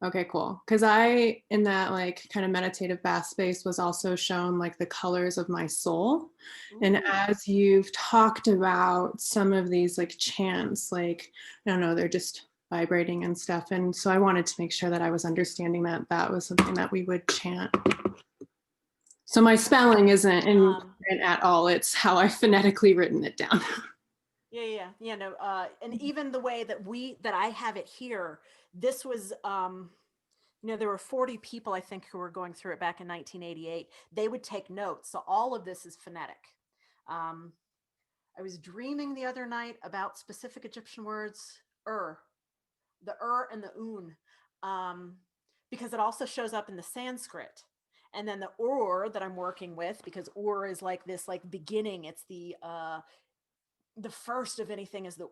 Okay, cool. Because I, in that like kind of meditative bath space, was also shown like the colors of my soul. Ooh. And as you've talked about some of these like chants, like, I don't know, they're just vibrating and stuff. And so I wanted to make sure that I was understanding that that was something that we would chant. So my spelling isn't in at all. It's how I phonetically written it down. Yeah. No, and even the way that I have it here, this was, there were 40 people, I think, who were going through it back in 1988. They would take notes. So all of this is phonetic. I was dreaming the other night about specific Egyptian words, the and the un, because it also shows up in the Sanskrit. And then the that I'm working with, because is like this like beginning. It's the first of anything is the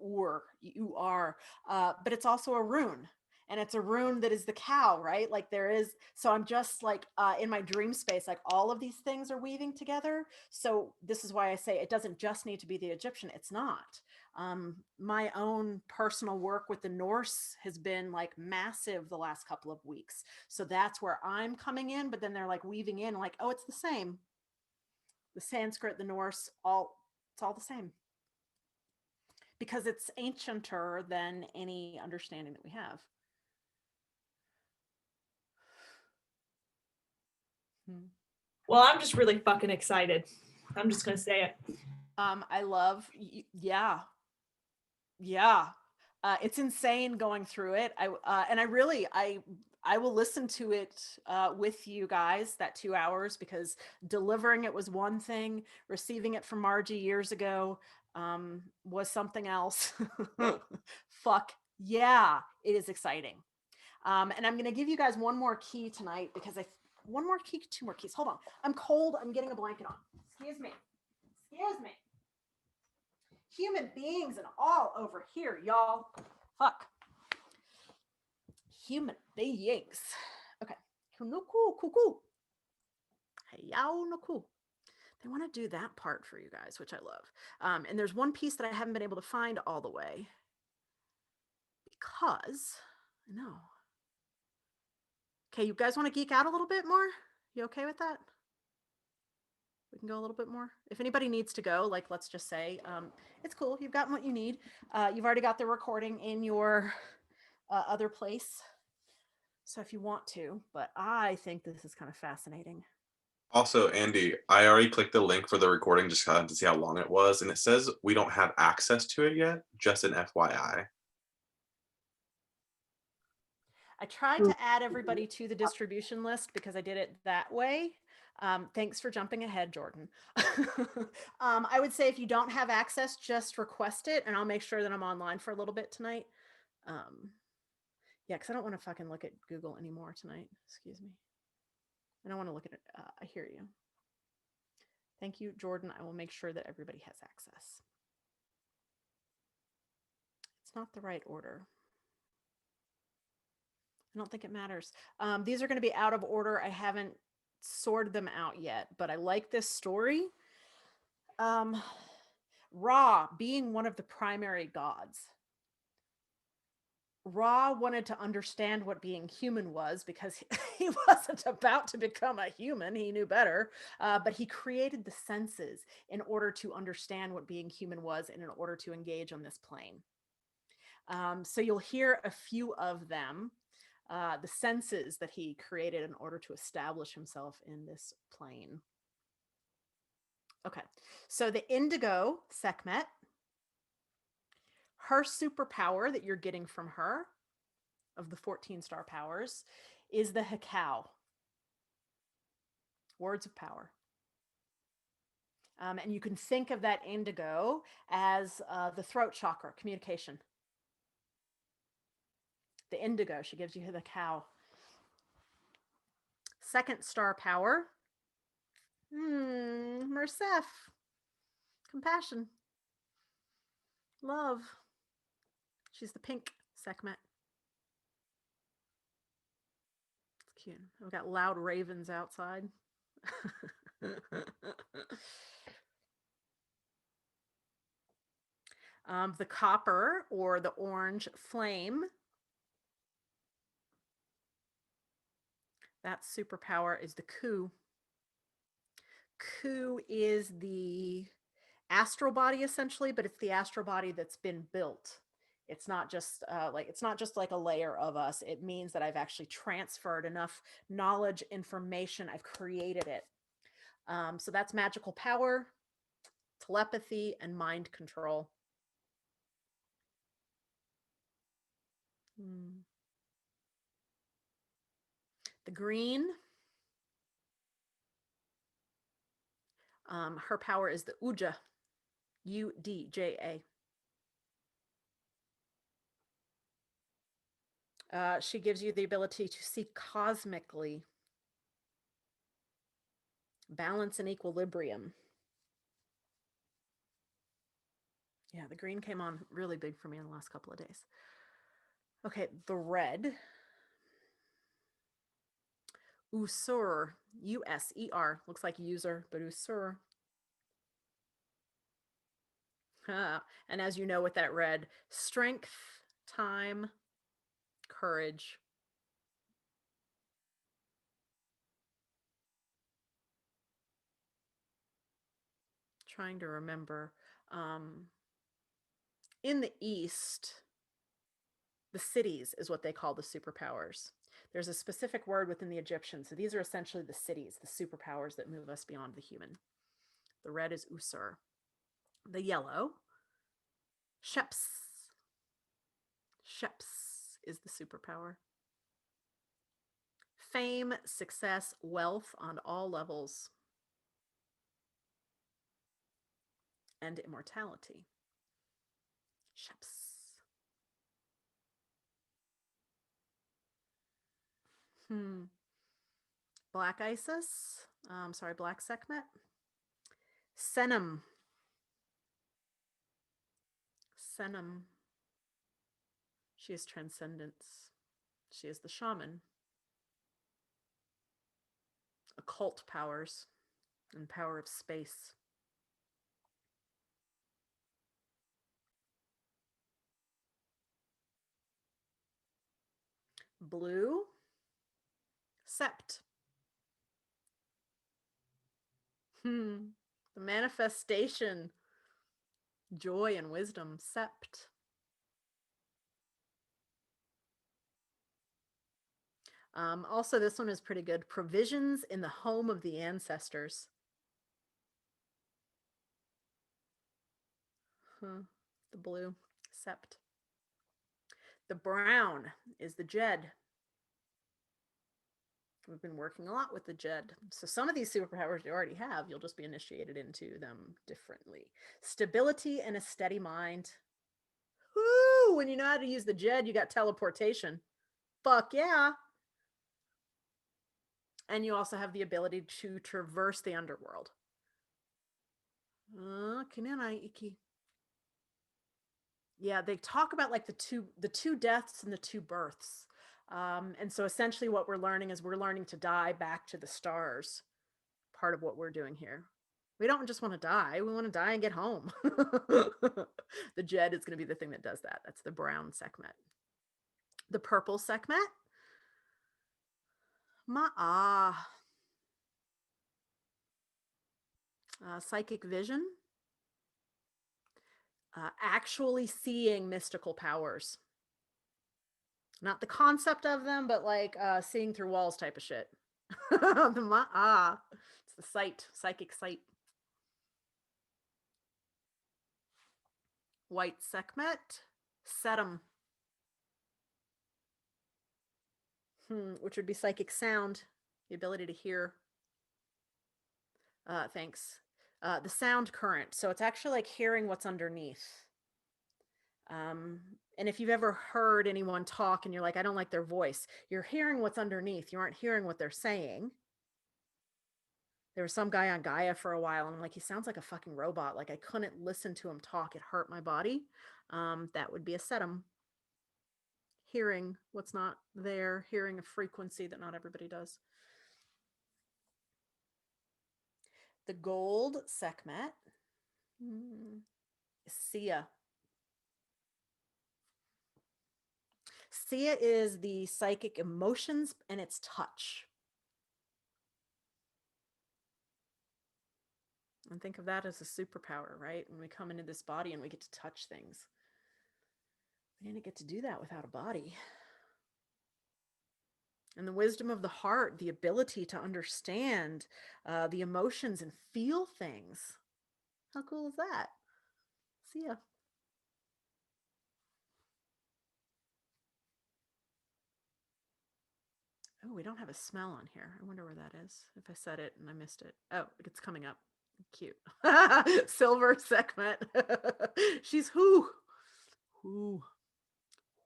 U-R, but it's also a rune. And it's a rune that is the cow, right? Like there is, so I'm just like in my dream space, like all of these things are weaving together. So this is why I say it doesn't just need to be the Egyptian. It's not. My own personal work with the Norse has been like massive the last couple of weeks. So that's where I'm coming in, but then they're like weaving in like, oh, it's the same. The Sanskrit, the Norse, it's all the same. Because it's ancienter than any understanding that we have. Well, I'm just really fucking excited. I'm just gonna say it. I love, yeah. It's insane going through it. I will listen to it with you guys, that 2 hours, because delivering it was one thing, receiving it from Margie years ago was something else. Fuck yeah, it is exciting. And I'm going to give you guys one more key tonight because one more key, two more keys. Hold on. I'm cold. I'm getting a blanket on. Excuse me. Excuse me. Human beings and all over here, y'all. Fuck. Human beings. Okay. Kunuku. Hayao. They want to do that part for you guys, which I love. And there's one piece that I haven't been able to find all the way because no. Okay, you guys want to geek out a little bit more? You okay with that? We can go a little bit more. If anybody needs to go, like, let's just say, it's cool. You've gotten what you need. You've already got the recording in your other place. So if you want to, but I think this is kind of fascinating. Also, Andy, I already clicked the link for the recording just to see how long it was, and it says we don't have access to it yet, just an FYI. I tried to add everybody to the distribution list because I did it that way. Thanks for jumping ahead, Jordan. I would say if you don't have access, just request it, and I'll make sure that I'm online for a little bit tonight. Yeah, because I don't want to fucking look at Google anymore tonight. Excuse me. I don't want to look at it. I hear you. Thank you, Jordan. I will make sure that everybody has access. It's not the right order. I don't think it matters. These are going to be out of order. I haven't sorted them out yet, but I like this story. Ra being one of the primary gods. Ra wanted to understand what being human was because he wasn't about to become a human. He knew better, but he created the senses in order to understand what being human was and in order to engage on this plane. So you'll hear a few of them. The senses that he created in order to establish himself in this plane. Okay, so the indigo, Sehkmet, her superpower that you're getting from her, of the 14 star powers, is the Hekau, words of power. And you can think of that indigo as the throat chakra, communication. The indigo, she gives you the cow. Second star power, Mersef, compassion, love. She's the pink Sehkmet. It's cute. We've got loud ravens outside. The copper or the orange flame. That superpower is the Ku. Ku is the astral body essentially, but it's the astral body that's been built. It's not just like a layer of us. It means that I've actually transferred enough knowledge, information. I've created it. So that's magical power, telepathy, and mind control. The green, her power is the Uja, Udja. She gives you the ability to see cosmically, balance and equilibrium. Yeah, the green came on really big for me in the last couple of days. Okay, the red. Usur, U-S-E-R. Looks like user, but Usur. And as you know with that red, strength, time, courage. Trying to remember. In the East, the cities is what they call the superpowers. There's a specific word within the Egyptians. So these are essentially the cities, the superpowers that move us beyond the human. The red is Usur. The yellow, Sheps. Sheps is the superpower. Fame, success, wealth on all levels. And immortality. Sheps. Black Isis. Black Sekhmet. Senum. Senum. She is transcendence. She is the shaman. Occult powers and power of space. Blue. Sept. The manifestation. Joy and wisdom. Sept. Also, this one is pretty good. Provisions in the home of the ancestors. The blue. Sept. The brown is the Jed. We've been working a lot with the Jed. So some of these superpowers you already have, you'll just be initiated into them differently. Stability and a steady mind. Woo! When you know how to use the Jed, you got teleportation. Fuck yeah. And you also have the ability to traverse the underworld. Yeah, they talk about like the two deaths and the two births. And so essentially what we're learning is we're learning to die back to the stars. Part of what we're doing here. We don't just want to die. We want to die and get home. The Jed is going to be the thing that does that. That's the brown Sekhmet. The purple Sekhmet. Ma'ah. Psychic vision. Actually seeing mystical powers. Not the concept of them, but like seeing through walls type of shit. The Ma'ah. It's the sight, psychic sight. White Sekhmet. Setum. Which would be psychic sound, the ability to hear. Thanks. The sound current. So it's actually like hearing what's underneath. And if you've ever heard anyone talk and you're like, I don't like their voice, you're hearing what's underneath. You aren't hearing what they're saying. There was some guy on Gaia for a while, and I'm like, he sounds like a fucking robot. Like I couldn't listen to him talk. It hurt my body. That would be a setum. Hearing what's not there, hearing a frequency that not everybody does. The gold Sekhmet. Sia. Sia is the psychic emotions and its touch. And think of that as a superpower, right? When we come into this body and we get to touch things. We didn't get to do that without a body. And the wisdom of the heart, the ability to understand the emotions and feel things. How cool is that? See ya. Oh, we don't have a smell on here. I wonder where that is. If I said it and I missed it. Oh, it's coming up. Cute. Silver Sekhmet. She's who? Who?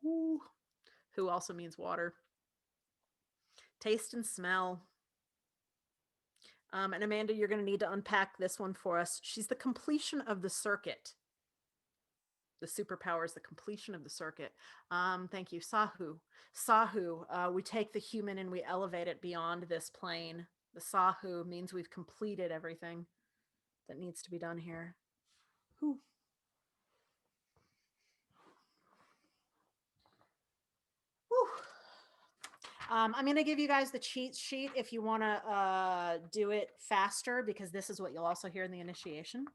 Who? Who also means water. Taste and smell. And Amanda, you're going to need to unpack this one for us. She's the completion of the circuit. The superpower is the completion of the circuit. Thank you. Sahu. Sahu, we take the human and we elevate it beyond this plane. The Sahu means we've completed everything that needs to be done here. Whew. I'm going to give you guys the cheat sheet if you want to do it faster, because this is what you'll also hear in the initiation.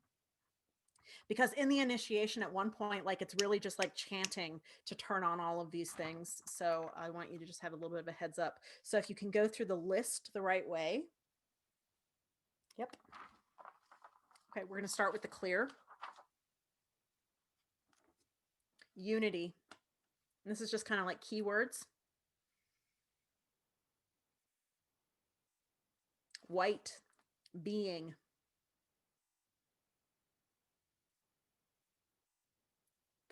Because in the initiation at one point, like it's really just like chanting to turn on all of these things. So I want you to just have a little bit of a heads up. So if you can go through the list the right way. Yep. Okay, we're going to start with the clear. Unity. And this is just kind of like keywords. White, being.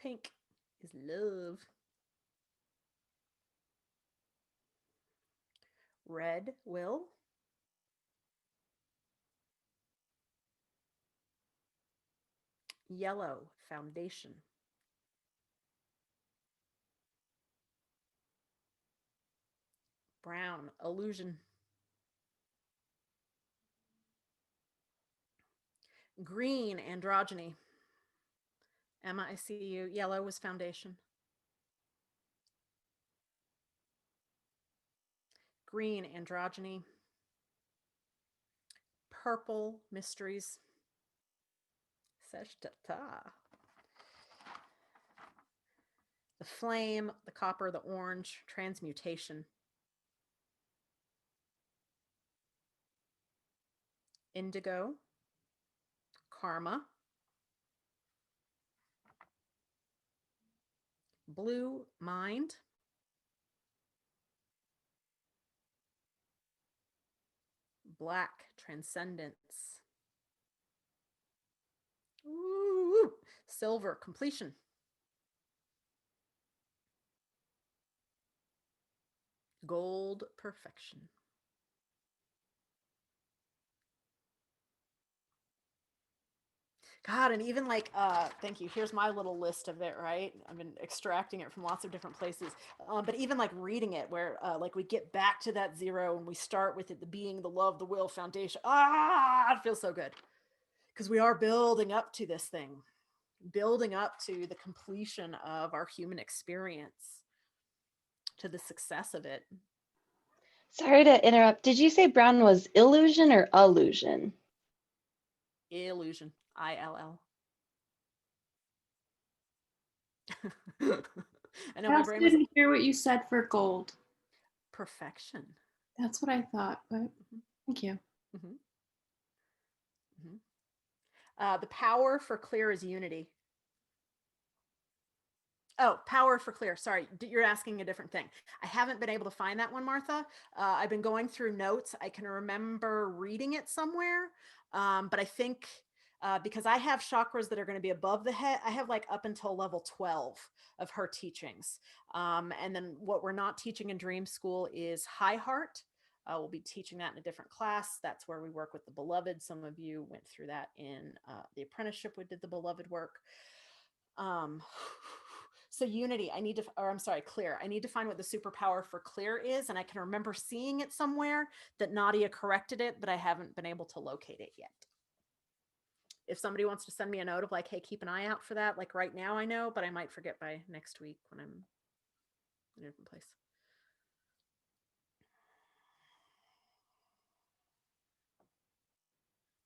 Pink is love. Red, will. Yellow, foundation. Brown, illusion. Green, androgyny. Emma, I see you. Yellow was foundation. Green, androgyny. Purple, mysteries. Sehkmet. The flame, the copper, the orange, transmutation. Indigo, karma. Blue, mind. Black, transcendence. Ooh, silver, completion. Gold, perfection. God, and even like, thank you. Here's my little list of it, right? I've been extracting it from lots of different places. But even like reading it, where like we get back to that zero and we start with it, the being, the love, the will, foundation. It feels so good. Because we are building up to this thing, building up to the completion of our human experience, to the success of it. Sorry to interrupt. Did you say brown was illusion or illusion? Illusion. ILL. I know my I brain was didn't hear what you said for gold. perfection. That's what I thought, but thank you. Mm-hmm. Mm-hmm. The power for clear is unity. Oh, power for clear. Sorry, you're asking a different thing. I haven't been able to find that one, Martha. I've been going through notes. I can remember reading it somewhere, but I think because I have chakras that are going to be above the head, I have like up until level 12 of her teachings. And then what we're not teaching in Dream School is high heart. We'll be teaching that in a different class. That's where we work with the beloved. Some of you went through that in the apprenticeship. We did the beloved work. So unity, clear. I need to find what the superpower for clear is. And I can remember seeing it somewhere that Nadia corrected it, but I haven't been able to locate it yet. If somebody wants to send me a note of like, hey, keep an eye out for that. Like right now I know, but I might forget by next week when I'm in a different place.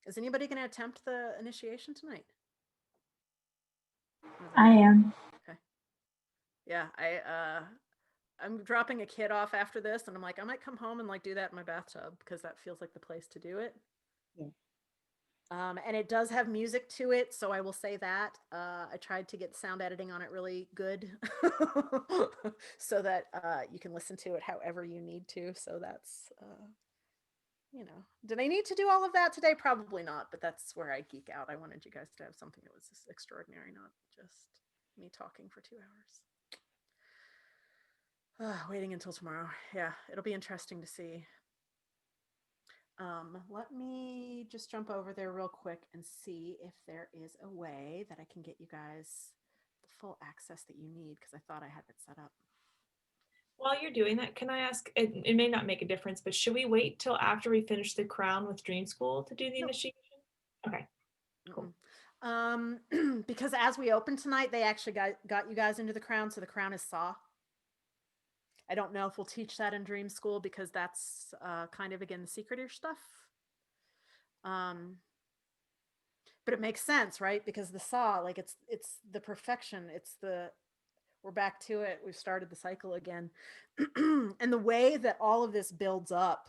Is anybody going to attempt the initiation tonight? I am. Okay. Yeah, I'm dropping a kid off after this, and I'm like, I might come home and like do that in my bathtub because that feels like the place to do it. Yeah. And it does have music to it, so I will say that. I tried to get sound editing on it really good so that you can listen to it however you need to. So that's, did I need to do all of that today? Probably not, but that's where I geek out. I wanted you guys to have something that was extraordinary, not just me talking for 2 hours. Waiting until tomorrow. Yeah, it'll be interesting to see. Let me just jump over there real quick and see if there is a way that I can get you guys the full access that you need, because I thought I had it set up. While you're doing that, can I ask, it may not make a difference, but should we wait till after we finish the crown with Dream School to do the initiation? Okay, cool. Because as we opened tonight, they actually got you guys into the crown, so the crown is Saw. I don't know if we'll teach that in dream school because that's kind of, again, the secretish stuff. But it makes sense, right? Because the saw, like it's the perfection. We're back to it. We've started the cycle again. And the way that all of this builds up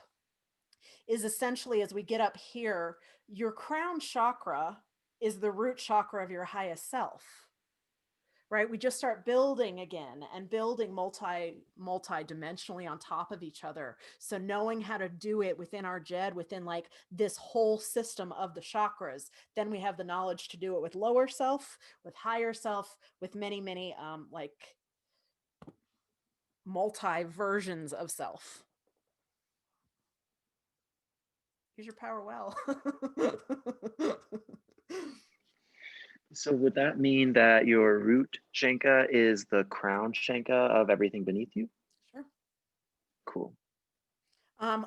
is essentially, as we get up here, your crown chakra is the root chakra of your highest self, right? We just start building again and building multi-dimensionally on top of each other. So knowing how to do it within our Jed, within like this whole system of the chakras, then we have the knowledge to do it with lower self, with higher self, with many, many like multi versions of self. Use your power well. So would that mean that your root Shenka is the crown Shenka of everything beneath you? Sure. Cool.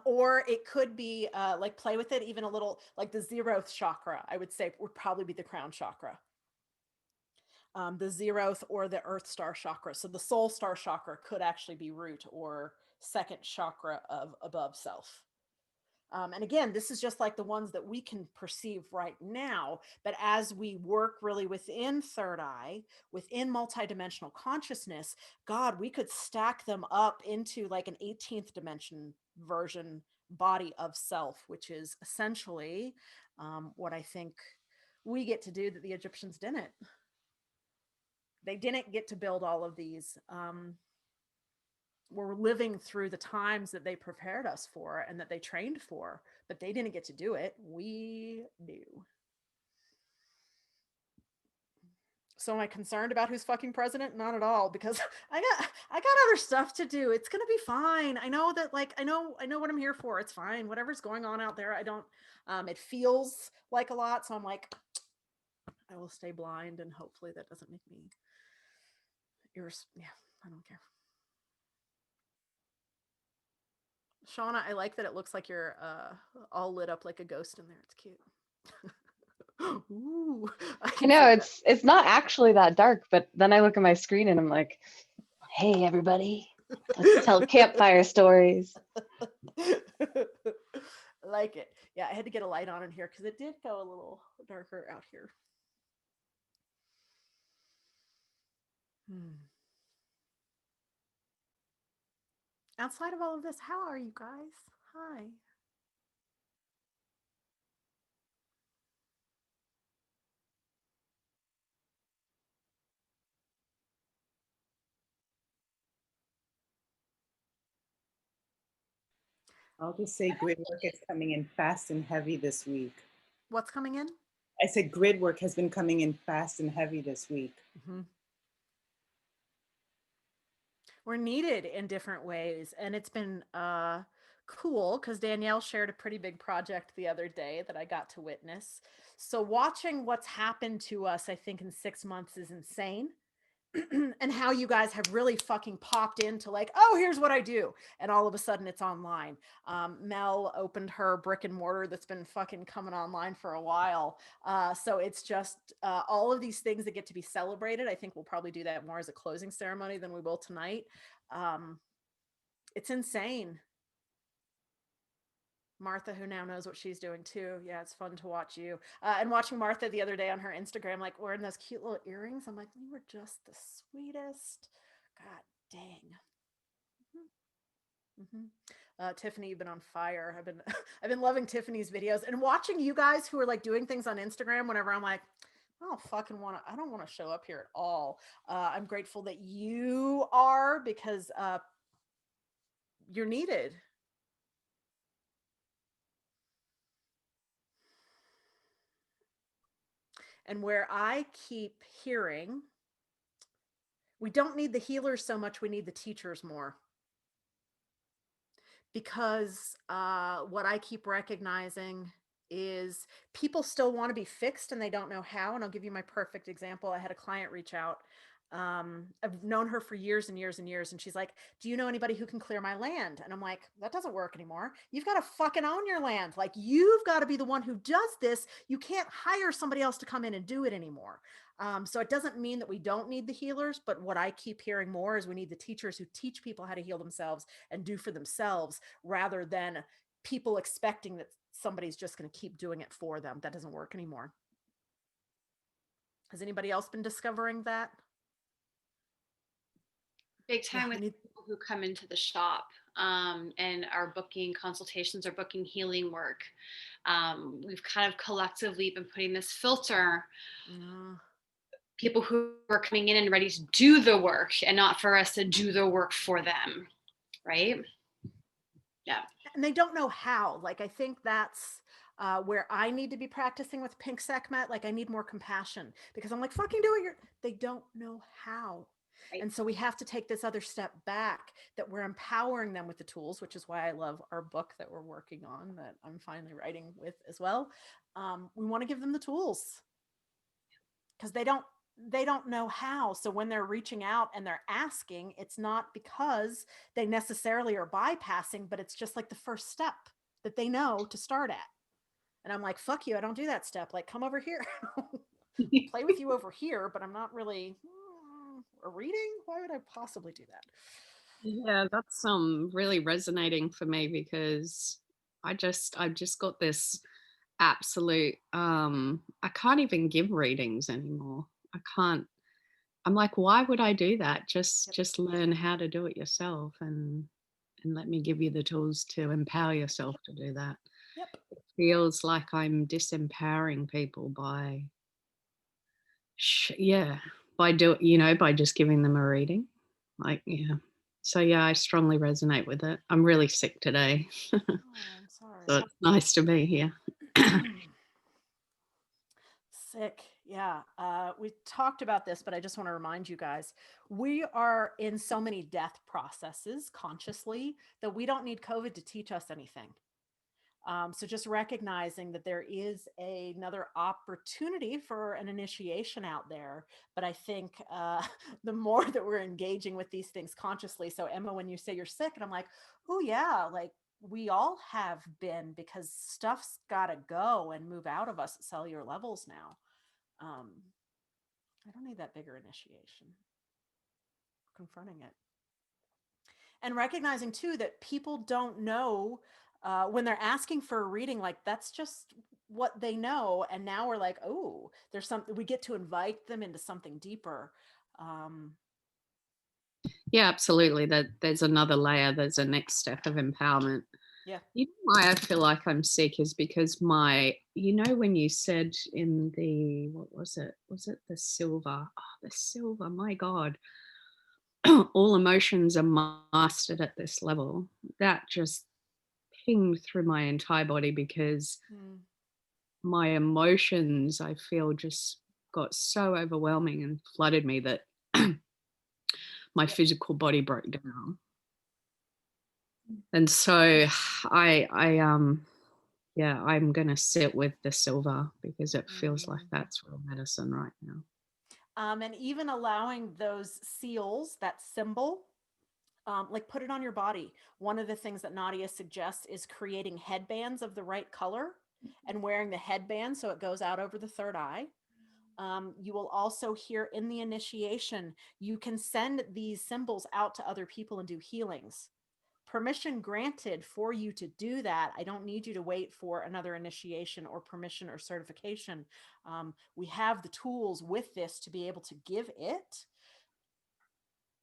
Or it could be like play with it even a little, like the 0th chakra, I would say would probably be the crown chakra. The 0th or the earth star chakra. So the soul star chakra could actually be root or second chakra of above self. And again, this is just like the ones that we can perceive right now. But as we work really within third eye, within multidimensional consciousness, God, we could stack them up into like an 18th dimension version body of self, which is essentially what I think we get to do that the Egyptians didn't. They didn't get to build all of these. We're living through the times that they prepared us for and that they trained for, but they didn't get to do it. We do. So am I concerned about who's fucking president? Not at all, because I got other stuff to do. It's gonna be fine. I know that, like, I know what I'm here for. It's fine. Whatever's going on out there, I don't. It feels like a lot, so I'm like, I will stay blind, and hopefully that doesn't make me. Yeah, I don't care. Shauna, I like that it looks like you're all lit up like a ghost in there. It's cute. Ooh, I know it's not actually that dark, but then I look at my screen and I'm like, hey everybody, let's tell campfire stories. I like it. Yeah, I had to get a light on in here because it did go a little darker out here. Outside of all of this, how are you guys? Hi. I'll just say grid work is coming in fast and heavy this week. What's coming in? I said grid work has been coming in fast and heavy this week. Mm-hmm. We're needed in different ways, and it's been cool because Danielle shared a pretty big project the other day that I got to witness. So watching what's happened to us, I think in 6 months is insane. And how you guys have really fucking popped into like, oh, here's what I do. And all of a sudden it's online. Mel opened her brick and mortar that's been fucking coming online for a while. So it's just all of these things that get to be celebrated. I think we'll probably do that more as a closing ceremony than we will tonight. It's insane. Martha, who now knows what she's doing too. Yeah, it's fun to watch you. And watching Martha the other day on her Instagram, like wearing those cute little earrings. I'm like, you were just the sweetest. God dang. Tiffany, you've been on fire. I've been loving Tiffany's videos and watching you guys who are like doing things on Instagram whenever I'm like, I don't want to show up here at all. I'm grateful that you are because you're needed. And where I keep hearing, we don't need the healers so much, we need the teachers more. Because what I keep recognizing is people still want to be fixed and they don't know how. And I'll give you my perfect example. I had a client reach out I've known her for years and years and years. And she's like, do you know anybody who can clear my land? And I'm like, that doesn't work anymore. You've got to fucking own your land. Like, you've got to be the one who does this. You can't hire somebody else to come in and do it anymore. So it doesn't mean that we don't need the healers, but what I keep hearing more is we need the teachers who teach people how to heal themselves and do for themselves, rather than people expecting that somebody's just going to keep doing it for them. That doesn't work anymore. Has anybody else been discovering that? Big time Yeah, with people who come into the shop and are booking consultations or booking healing work. We've kind of collectively been putting this filter. People who are coming in and ready to do the work, and not for us to do the work for them, right? Yeah. And they don't know how. Like, I think that's where I need to be practicing with pink Sehkmet. Like, I need more compassion, because I'm like, fucking do it. They don't know how. Right. And so we have to take this other step back, that we're empowering them with the tools, which is why I love our book that we're working on, that I'm finally writing with as well. We want to give them the tools, because they don't know how. So when they're reaching out and they're asking, it's not because they necessarily are bypassing, but it's just like the first step that they know to start at. And I'm like, fuck you, I don't do that step. Like, come over here. Play with you over here, but I'm not really a reading. Why would I possibly do that? Yeah, that's really resonating for me, because I've just got this absolute I can't even give readings anymore. I can't. I'm like, why would I do that? Just learn how to do it yourself, and let me give you the tools to empower yourself to do that. Yep. It feels like I'm disempowering people by by just giving them a reading. Like, yeah. So yeah, I strongly resonate with it. I'm really sick today. Oh, I'm sorry. So it's nice to be here. Sick. Yeah. We talked about this, but I just want to remind you guys, we are in so many death processes consciously that we don't need COVID to teach us anything. So just recognizing that there is another opportunity for an initiation out there. But I think the more that we're engaging with these things consciously. So Emma, when you say you're sick, and I'm like, oh yeah, like we all have been, because stuff's got to go and move out of us at cellular levels now. I don't need that bigger initiation. Confronting it. And recognizing too that people don't know when they're asking for a reading, like that's just what they know. And now we're like, oh, there's something, we get to invite them into something deeper. Yeah, absolutely. That there's another layer, there's a next step of empowerment. Yeah. You know why I feel like I'm sick is because when you said in the, what was it? Was it the silver? Oh, the silver, my God. All emotions are mastered at this level. That just pinged through my entire body, because my emotions, I feel, just got so overwhelming and flooded me that my physical body broke down. And so I'm gonna sit with the silver, because it feels like that's real medicine right now. And even allowing those seals, that symbol, like put it on your body. One of the things that Nadia suggests is creating headbands of the right color and wearing the headband so it goes out over the third eye. You will also hear in the initiation, you can send these symbols out to other people and do healings. Permission granted for you to do that. I don't need you to wait for another initiation or permission or certification. We have the tools with this to be able to give it.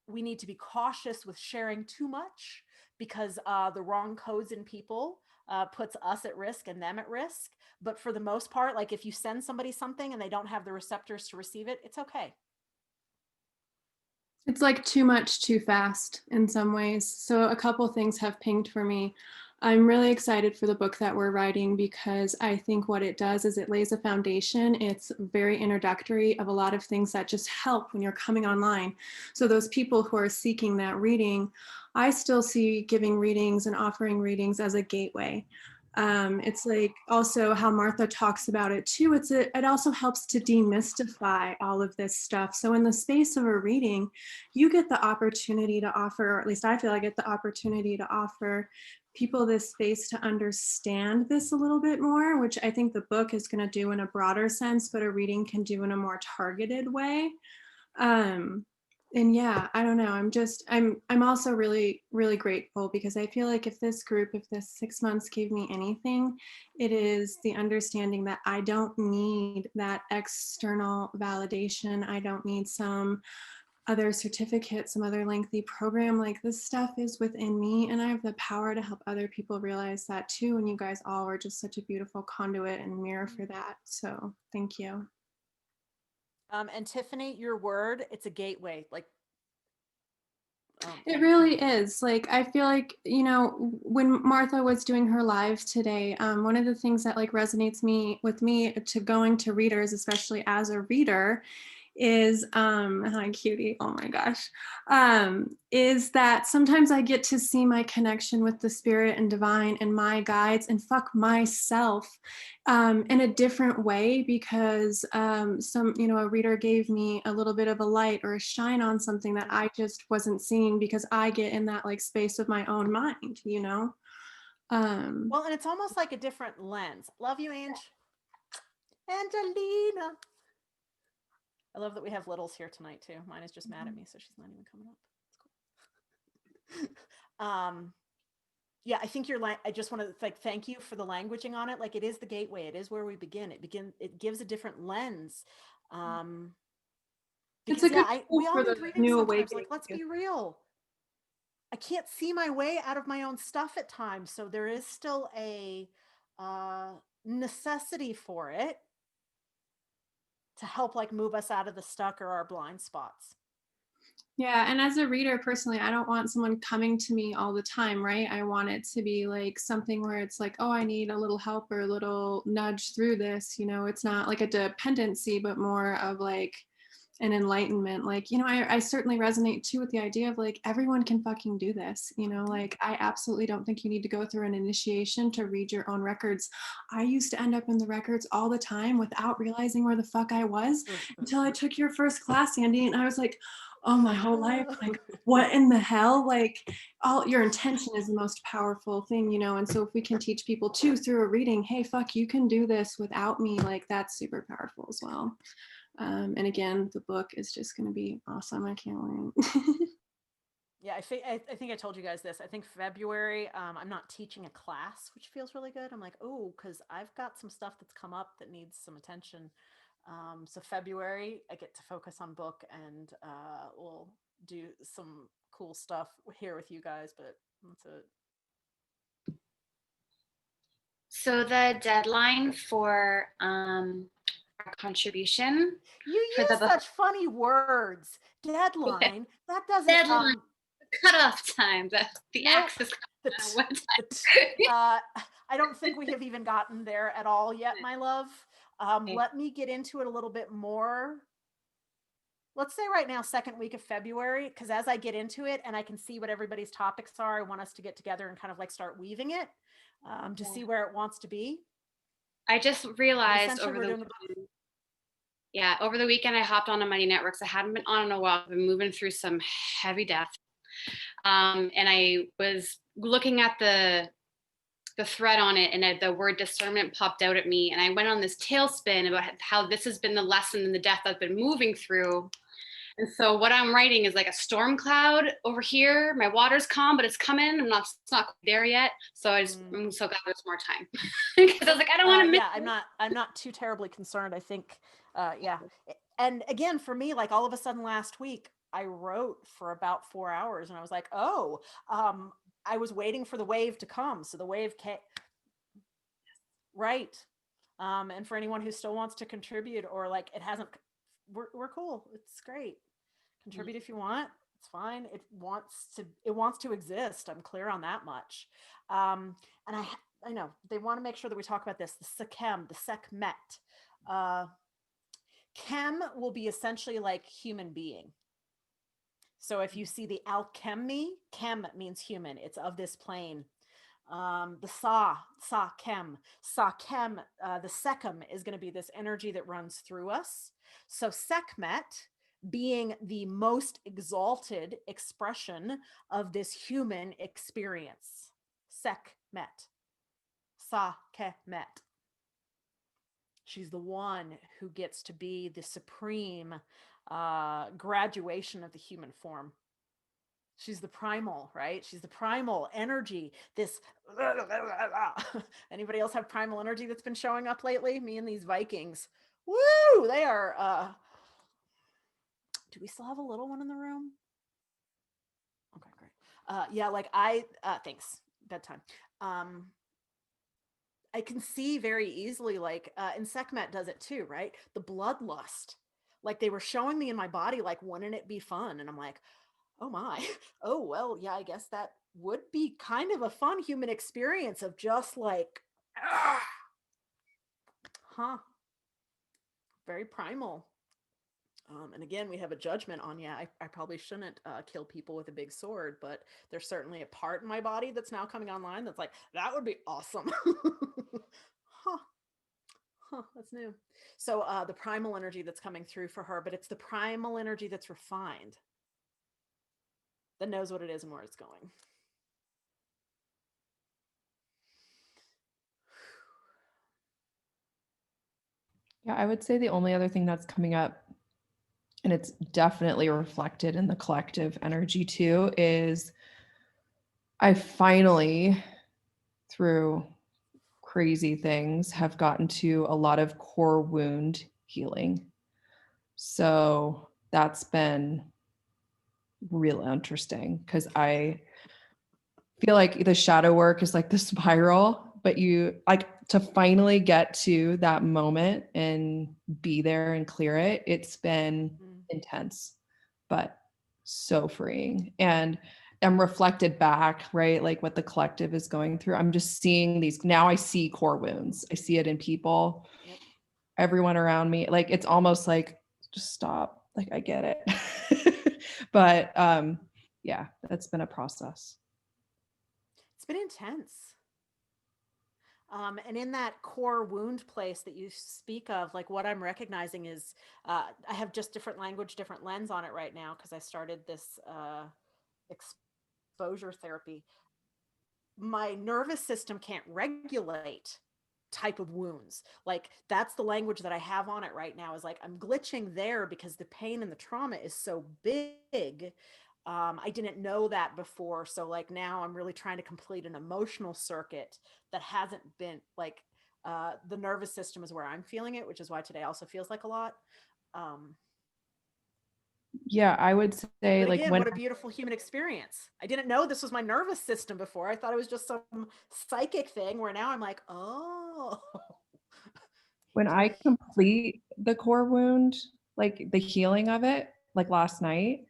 We need to be cautious with sharing too much, because the wrong codes in people puts us at risk and them at risk. But for the most part, like if you send somebody something and they don't have the receptors to receive it, it's okay. It's like too much too fast in some ways. So a couple things have pinged for me. I'm really excited for the book that we're writing, because I think what it does is it lays a foundation. It's very introductory of a lot of things that just help when you're coming online. So those people who are seeking that reading, I still see giving readings and offering readings as a gateway. It's like also how Martha talks about it too. It also helps to demystify all of this stuff. So in the space of a reading, you get the opportunity to offer, or at least I feel I get the opportunity to offer people this space to understand this a little bit more, which I think the book is going to do in a broader sense, but a reading can do in a more targeted way. And yeah, I don't know. I'm also really, really grateful because I feel like if this 6 months gave me anything, it is the understanding that I don't need that external validation. I don't need some other certificate, some other lengthy program. Like, this stuff is within me, and I have the power to help other people realize that too. And you guys all are just such a beautiful conduit and mirror for that. So thank you. And Tiffany, your word, it's a gateway. Like, it really is. Like, I feel like, when Martha was doing her live today, one of the things that like resonates with me to going to readers, especially as a reader, is hi cutie, oh my gosh, is that sometimes I get to see my connection with the spirit and divine and my guides and fuck myself in a different way because a reader gave me a little bit of a light or a shine on something that I just wasn't seeing because I get in that like space of my own mind, well, and it's almost like a different lens. Love you, Ange. Angelina. I love that we have littles here tonight too. Mine is just mad at me, so she's not even coming up. It's cool. Yeah, I think I just want to like thank you for the languaging on it. Like, it is the gateway. It is where we begin. It gives a different lens. It's a good we all for need the reading new sometimes. awakening. Like, let's be real. I can't see my way out of my own stuff at times, so there is still a necessity for it to help like move us out of the stuck or our blind spots. Yeah, and as a reader personally, I don't want someone coming to me all the time, right? I want it to be like something where it's like, oh, I need a little help or a little nudge through this. It's not like a dependency, but more of like an enlightenment. Like, I certainly resonate too with the idea of like, everyone can fucking do this. Like, I absolutely don't think you need to go through an initiation to read your own records. I used to end up in the records all the time without realizing where the fuck I was until I took your first class, Andy. And I was like, oh, my whole life, like, what in the hell? Like, all your intention is the most powerful thing, and so if we can teach people too through a reading, hey, fuck, you can do this without me, like, that's super powerful as well. And again, the book is just going to be awesome. I can't wait. Yeah, I think I told you guys this. I think February, I'm not teaching a class, which feels really good. I'm like, oh, because I've got some stuff that's come up that needs some attention. So February, I get to focus on book, and we'll do some cool stuff here with you guys, but that's it. So the deadline for our contribution. You use such funny words. Deadline. That doesn't. Deadline. Cutoff time. The access. I don't think we have even gotten there at all yet, my love. Let me get into it a little bit more. Let's say right now, second week of February, because as I get into it and I can see what everybody's topics are, I want us to get together and kind of like start weaving it to see where it wants to be. I just realized over the weekend I hopped on Mighty Networks. I hadn't been on in a while. I've been moving through some heavy death. And I was looking at the thread on it, and the word discernment popped out at me. And I went on this tailspin about how this has been the lesson in the death I've been moving through. And so what I'm writing is like a storm cloud over here. My water's calm, but it's coming. It's not there yet. So I'm so glad there's more time. Because I was like, I don't want to miss. Yeah, I'm not too terribly concerned. I think, yeah. And again, for me, like all of a sudden last week, I wrote for about 4 hours, and I was like, oh, I was waiting for the wave to come. So the wave came. Right. And for anyone who still wants to contribute, or like it hasn't, we're cool. It's great. Contribute if you want. It's fine. It wants to exist. I'm clear on that much. And I know they want to make sure that we talk about this. The Sehkmet. Chem will be essentially like human being. So if you see the alchemy, chem means human. It's of this plane. The Sehkmet, the Sehkmet is going to be this energy that runs through us. So Sehkmet being the most exalted expression of this human experience. Sehkmet. Sehkmet. She's the one who gets to be the supreme graduation of the human form. She's the primal, right? She's the primal energy. This anybody else have primal energy that's been showing up lately? Me and these Vikings. Woo! They are do we still have a little one in the room? Okay, great. Yeah, like thanks. Bedtime. I can see very easily, like, and Sehkmet does it too, right? The bloodlust. Like they were showing me in my body, like, wouldn't it be fun? And I'm like, oh my, oh, well, yeah, I guess that would be kind of a fun human experience of just like, very primal. And again, we have a judgment on, yeah, I probably shouldn't kill people with a big sword, but there's certainly a part in my body that's now coming online that's like, that would be awesome. That's new. So the primal energy that's coming through for her, but it's the primal energy that's refined, that knows what it is and where it's going. Yeah, I would say the only other thing that's coming up, and it's definitely reflected in the collective energy too, is I finally, through crazy things, have gotten to a lot of core wound healing. So that's been real interesting because I feel like the shadow work is like the spiral, but you like to finally get to that moment and be there and clear it. It's been intense, but so freeing. And I'm reflected back, right? Like what the collective is going through. I'm just seeing these. Now I see core wounds. I see it in people, everyone around me. Like it's almost like, just stop. Like I get it. But yeah, that's been a process. It's been intense. And in that core wound place that you speak of, like what I'm recognizing is I have just different language, different lens on it right now because I started this exposure therapy. My nervous system can't regulate type of wounds. Like that's the language that I have on it right now, is like I'm glitching there because the pain and the trauma is so big. I didn't know that before. So like now I'm really trying to complete an emotional circuit that hasn't been like the nervous system is where I'm feeling it, which is why today also feels like a lot. Yeah, I would say But like again, when what a beautiful human experience. I didn't know this was my nervous system before. I thought it was just some psychic thing where now I'm like, oh. when I complete the core wound, like the healing of it, like last night,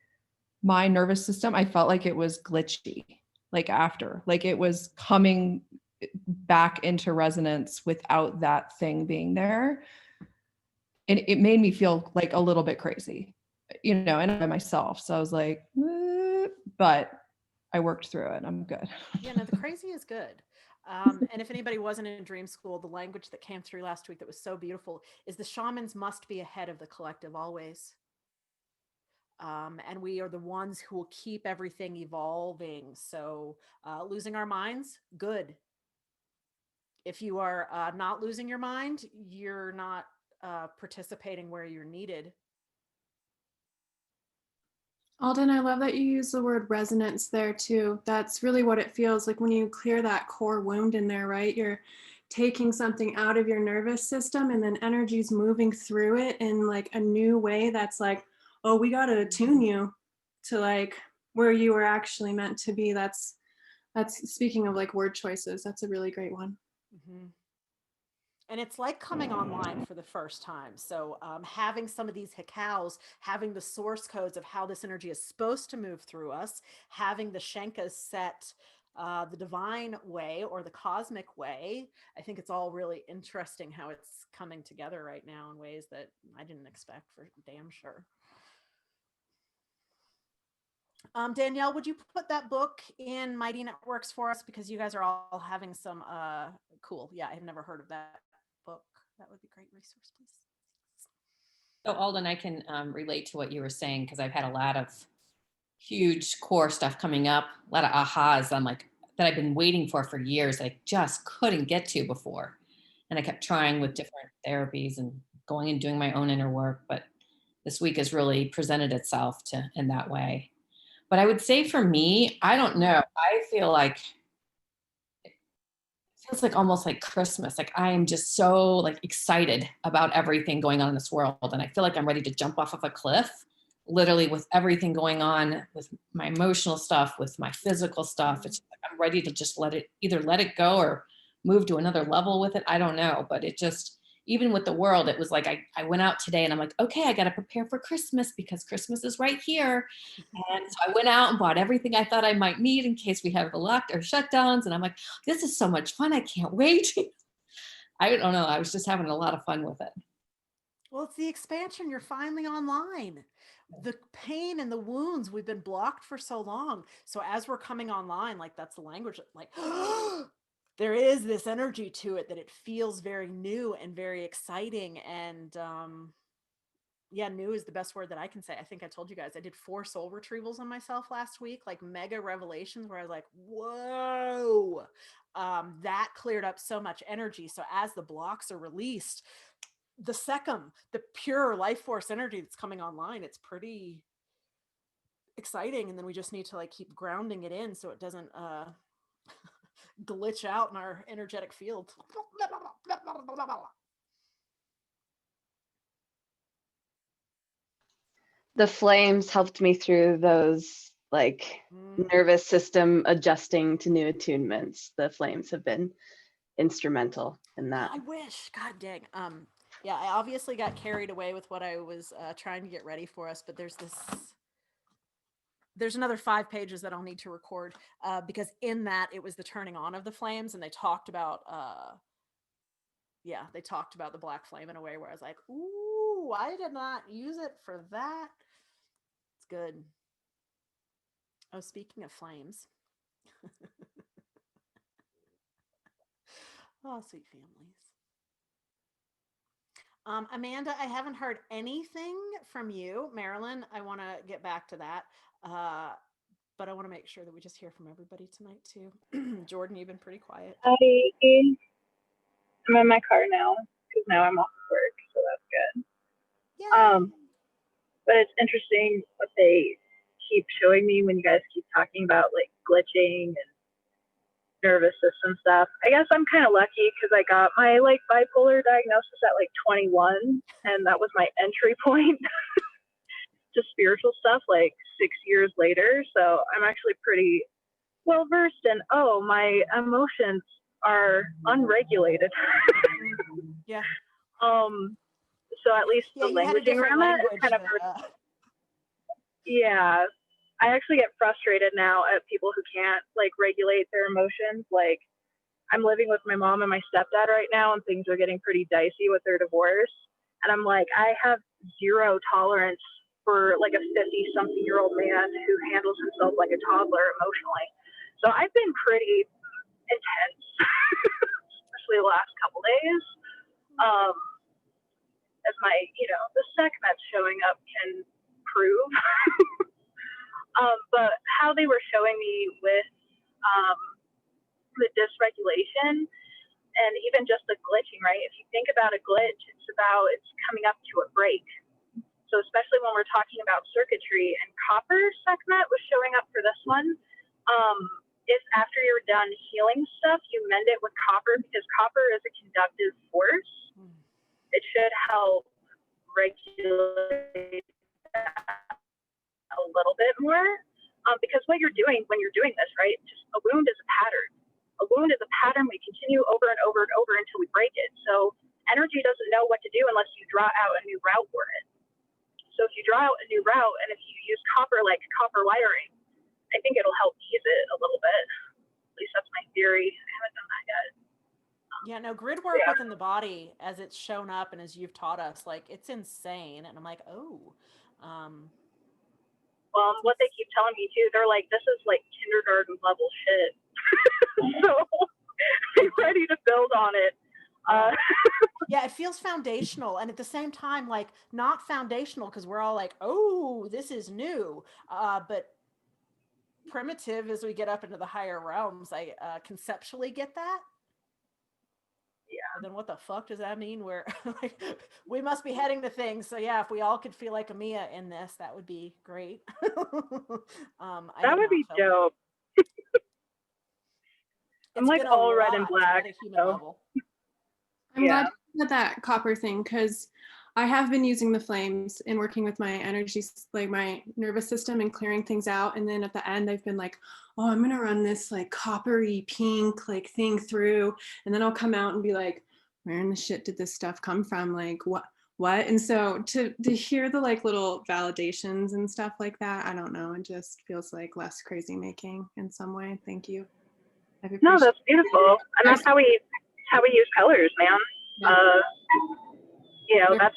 my nervous system, I felt like it was glitchy, like after, like it was coming back into resonance without that thing being there. And it made me feel like a little bit crazy, you know, and by myself. So I was like, but I worked through it. I'm good. Yeah, no, the crazy is good. And if anybody wasn't in dream school, the language that came through last week that was so beautiful is the shamans must be ahead of the collective always. And we are the ones who will keep everything evolving. So losing our minds, good. If you are not losing your mind, you're not participating where you're needed. Alden, I love that you use the word resonance there too. That's really what it feels like when you clear that core wound in there, right? You're taking something out of your nervous system and then energy's moving through it in like a new way that's like, oh, we got to attune you to like where you were actually meant to be. That's speaking of like word choices. That's a really great one. Mm-hmm. And it's like coming online for the first time. So having some of these hikaus, having the source codes of how this energy is supposed to move through us, having the Shenkas set the divine way or the cosmic way, I think it's all really interesting how it's coming together right now in ways that I didn't expect, for damn sure. Danielle, would you put that book in Mighty Networks for us? Because you guys are all having some cool. Yeah, I've never heard of that book. That would be a great resource, please. So Alden, I can relate to what you were saying because I've had a lot of huge core stuff coming up, a lot of ahas. I'm like, that I've been waiting for years. I just couldn't get to before. And I kept trying with different therapies and going and doing my own inner work. But this week has really presented itself in that way. But I would say for me, I don't know. I feel like it feels like almost like Christmas. Like I am just so like excited about everything going on in this world. And I feel like I'm ready to jump off of a cliff, literally with everything going on with my emotional stuff, with my physical stuff. It's like I'm ready to just either let it go or move to another level with it. I don't know. But it just, even with the world, it was like I went out today and I'm like, okay, I got to prepare for Christmas because Christmas is right here. And so I went out and bought everything I thought I might need in case we have the locked or shutdowns. And I'm like, this is so much fun. I can't wait. I don't know. I was just having a lot of fun with it. Well, it's the expansion. You're finally online. The pain and the wounds, we've been blocked for so long. So as we're coming online, like that's the language, like there is this energy to it that it feels very new and very exciting. And yeah, new is the best word that I can say. I think I told you guys I did 4 soul retrievals on myself last week, like mega revelations where I was like, whoa, that cleared up so much energy. So as the blocks are released, the Sehkmet, the pure life force energy that's coming online, it's pretty exciting. And then we just need to like keep grounding it in so it doesn't glitch out in our energetic field. The flames helped me through those like nervous system adjusting to new attunements. The flames have been instrumental in that. I wish, god dang. Yeah, I obviously got carried away with what I was trying to get ready for us, but there's another 5 pages that I'll need to record because in that it was the turning on of the flames, and they talked about they talked about the black flame in a way where I was like, ooh, I did not use it for that. It's good. Oh, speaking of flames. Oh, sweet families. Amanda, I haven't heard anything from you. Marilyn, I want to get back to that. But I want to make sure that we just hear from everybody tonight too. Jordan, you've been pretty quiet. I'm in my car now because now I'm off work, so that's good. But it's interesting what they keep showing me when you guys keep talking about like glitching and nervous system stuff. I guess I'm kind of lucky because I got my like bipolar diagnosis at like 21, and that was my entry point to spiritual stuff like 6 years later. So I'm actually pretty well versed in, oh, my emotions are unregulated. Yeah. So at least the languaging around that is kind of yeah. I actually get frustrated now at people who can't like regulate their emotions. Like I'm living with my mom and my stepdad right now, and things are getting pretty dicey with their divorce. And I'm like, I have zero tolerance for like a 50-something-year-old man who handles himself like a toddler emotionally. So I've been pretty intense, especially the last couple days. As my, the Sehkmet showing up can prove. But how they were showing me with the dysregulation and even just the glitching, right? If you think about a glitch, it's coming up to a break. So especially when we're talking about circuitry, and copper Sehkmet was showing up for this one. If after you're done healing stuff, you mend it with copper, because copper is a conductive force. It should help regulate a little bit more, because what you're doing when you're doing this, right? Just a wound is a pattern. A wound is a pattern we continue over and over and over until we break it. So energy doesn't know what to do unless you draw out a new route for it. So if you draw out a new route, and if you use copper like copper wiring, I think it'll help ease it a little bit. At least that's my theory. I haven't done that yet. Yeah, no, grid work within the body as it's shown up and as you've taught us, like it's insane. And I'm like, oh, Well, what they keep telling me too, they're like, this is like kindergarten level shit. So be ready to build on it. Yeah, it feels foundational, and at the same time, like not foundational because we're all like, oh, this is new, but primitive as we get up into the higher realms. I conceptually get that. Yeah. But then what the fuck does that mean? We're like, we must be heading to things. So yeah, if we all could feel like a Mia in this, that would be great. That would be dope. I'm like all red and black. At a human level. I'm glad you said that copper thing, because I have been using the flames and working with my energy, like my nervous system, and clearing things out. And then at the end, I've been like, oh, I'm gonna run this like coppery pink like thing through, and then I'll come out and be like, where in the shit did this stuff come from? Like what? And so to hear the like little validations and stuff like that, I don't know, it just feels like less crazy making in some way. Thank you. No, that's beautiful, and that's how we use colors, man. You know, that's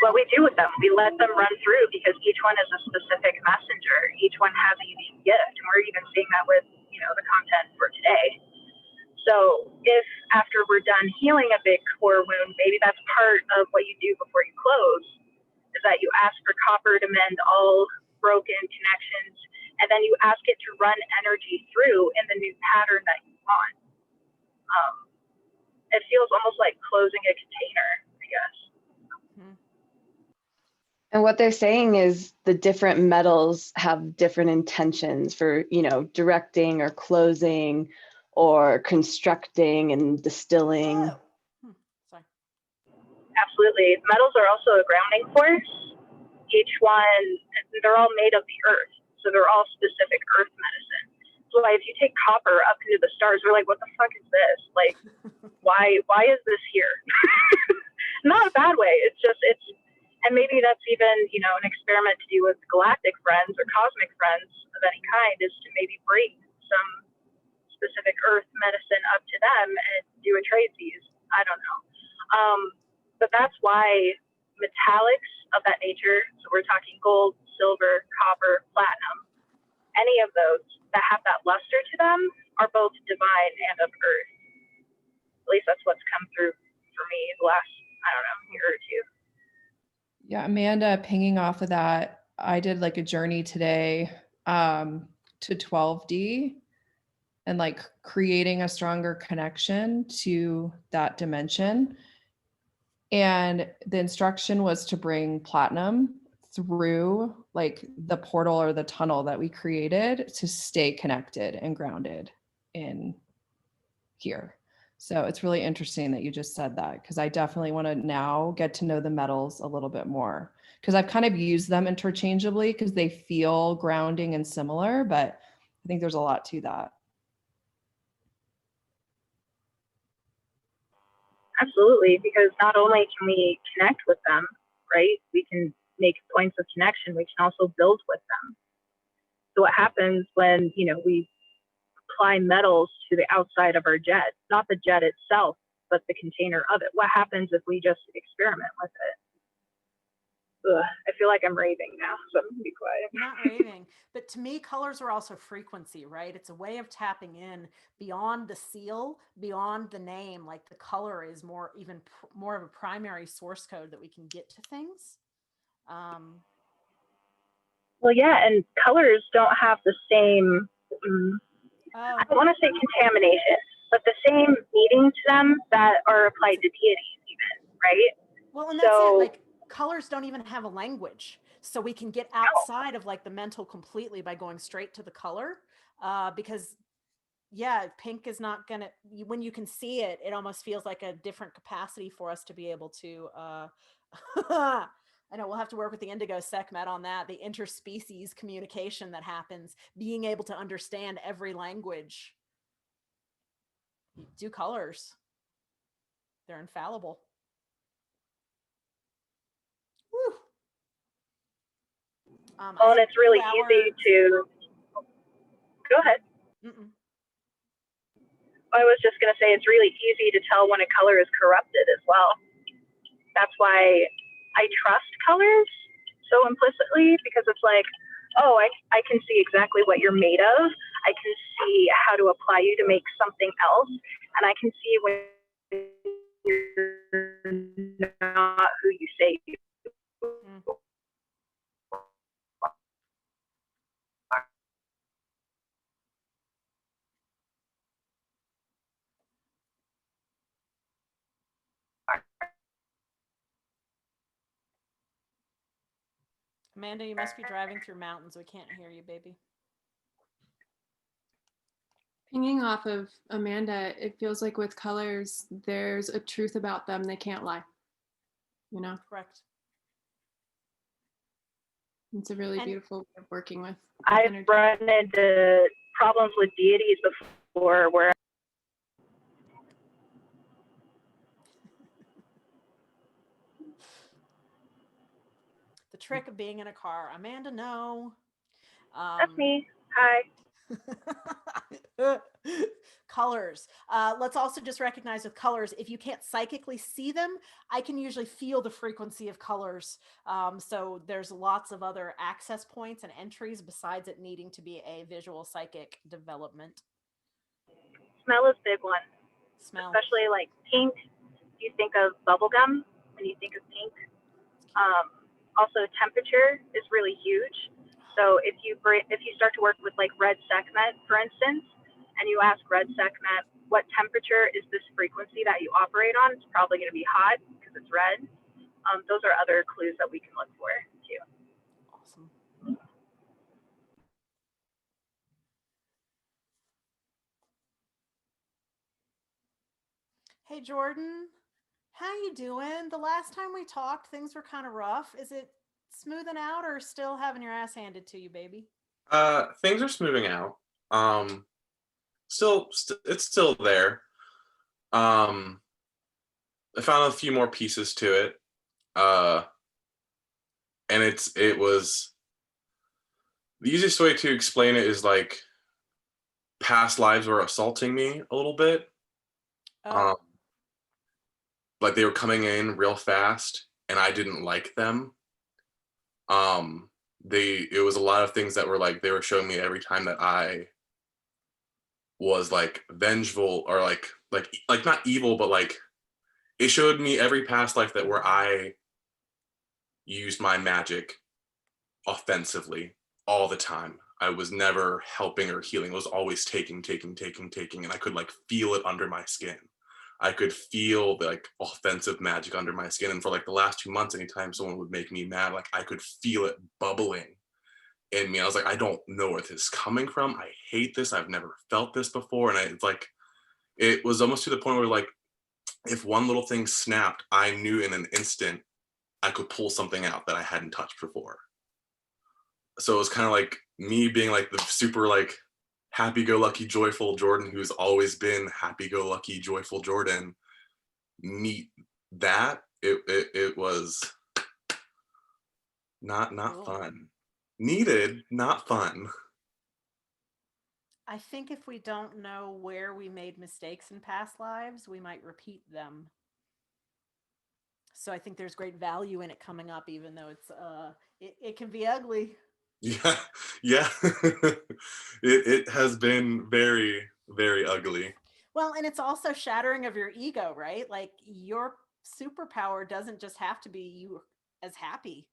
what we do with them. We let them run through because each one is a specific messenger. Each one has a unique gift, and we're even seeing that with, you know, the content for today. So if after we're done healing a big core wound, maybe that's part of what you do before you close, is that you ask for copper to mend all broken connections, and then you ask it to run energy through in the new pattern that you want. It feels almost like closing a container, I guess. And what they're saying is the different metals have different intentions for, you know, directing or closing or constructing and distilling. Sorry. Absolutely. Metals are also a grounding force. Each one, they're all made of the earth. So they're all specific earth medicine. So if you take copper up into the stars, we're like, what the fuck is this? Like, why is this here? Not a bad way. It's just, and maybe that's even, you know, an experiment to do with galactic friends or cosmic friends of any kind, is to maybe bring some specific earth medicine up to them and do a trade fees. I don't know. But that's why metallics of that nature, so we're talking gold, silver, copper, platinum, any of those that have that luster to them are both divine and of earth. At least that's what's come through for me the last, I don't know, year or two. Yeah, Amanda, pinging off of that, I did like a journey today to 12D and like creating a stronger connection to that dimension. And the instruction was to bring platinum through like the portal or the tunnel that we created to stay connected and grounded in here. So it's really interesting that you just said that, because I definitely want to now get to know the metals a little bit more, because I've kind of used them interchangeably because they feel grounding and similar, but I think there's a lot to that. Absolutely, because not only can we connect with them, right? We can make points of connection. We can also build with them. So what happens when, you know, we apply metals to the outside of our jet, not the jet itself, but the container of it? What happens if we just experiment with it? Ugh, I feel like I'm raving now, so I'm gonna be quiet. You're not raving, but to me, colors are also frequency, right? It's a way of tapping in beyond the seal, beyond the name. Like the color is more, even more of a primary source code that we can get to things. Well, yeah, and colors don't have the same, I don't want to say contamination, but the same meaning to them that are applied to deities even, right? Well, and that's it. Like colors don't even have a language. So we can get outside of like the mental completely by going straight to the color. Because yeah, pink is not gonna, when you can see it, it almost feels like a different capacity for us to be able to, I know we'll have to work with the indigo Sehkmet on that, the interspecies communication that happens, being able to understand every language. Do colors. They're infallible. Woo. Well, and it's really easy to, go ahead. I was just going to say, it's really easy to tell when a color is corrupted as well. That's why I trust colors so implicitly, because it's like, oh, I can see exactly what you're made of. I can see how to apply you to make something else. And I can see when you're not who you say you are. Amanda, you must be driving through mountains. We can't hear you, baby. Pinging off of Amanda, it feels like with colors, there's a truth about them. They can't lie. You know? Correct. It's a really beautiful way of working with I've energy. run into problems with deities before where The trick of being in a car. Amanda, no. That's me. Hi. Colors. Let's also just recognize with colors, if you can't psychically see them, I can usually feel the frequency of colors. So there's lots of other access points and entries besides it needing to be a visual psychic development. Smell is a big one. Smell. Especially like pink. You think of bubblegum when you think of pink. Also, temperature is really huge. So if you start to work with like red Sehkmet, for instance, and you ask red Sehkmet, what temperature is this frequency that you operate on? It's probably going to be hot because it's red. Those are other clues that we can look for too. Awesome. Hey, Jordan. How you doing? The last time we talked, things were kind of rough. Is it smoothing out or still having your ass handed to you, baby? Things are smoothing out. It's still there. I found a few more pieces to it. And it was the easiest way to explain it is like past lives were assaulting me a little bit. Oh. Like they were coming in real fast and I didn't like them. It was a lot of things that were like they were showing me every time that I was like vengeful or like not evil, but like it showed me every past life that where I used my magic offensively all the time. I was never helping or healing. I was always taking, and I could like feel it under my skin. I could feel the like offensive magic under my skin. And for like the last 2 months, anytime someone would make me mad, like I could feel it bubbling in me. I was like, I don't know where this is coming from. I hate this. I've never felt this before. And it's like, it was almost to the point where like, if one little thing snapped, I knew in an instant I could pull something out that I hadn't touched before. So it was kind of like me being like the super like happy-go-lucky, joyful Jordan who's always been happy-go-lucky, joyful Jordan. Meet that. It was not fun. Needed, not fun. I think if we don't know where we made mistakes in past lives, we might repeat them. So I think there's great value in it coming up, even though it can be ugly. Yeah. it has been very, very ugly. Well, and it's also shattering of your ego, right? Like your superpower doesn't just have to be you as happy.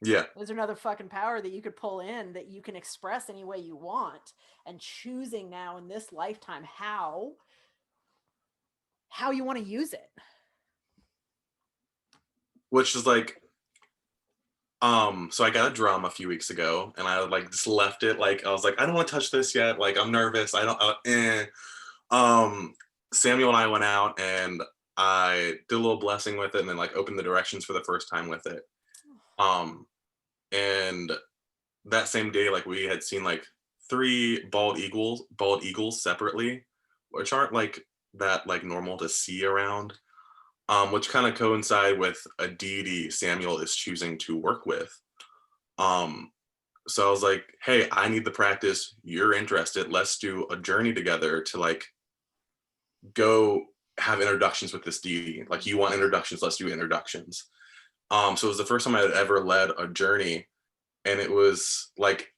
Yeah. There's another fucking power that you could pull in that you can express any way you want, and choosing now in this lifetime how you want to use it. Which is like, so I got a drum a few weeks ago and I like just left it. Like, I was like, I don't want to touch this yet. Like, I'm nervous. I don't, Samuel and I went out and I did a little blessing with it and then like opened the directions for the first time with it. And that same day, like we had seen like 3 bald eagles separately, which aren't like that like normal to see around. Which kind of coincide with a deity Samuel is choosing to work with. So I was like, hey, I need the practice. You're interested. Let's do a journey together to like go have introductions with this deity. Like you want introductions, let's do introductions. So it was the first time I had ever led a journey And it was like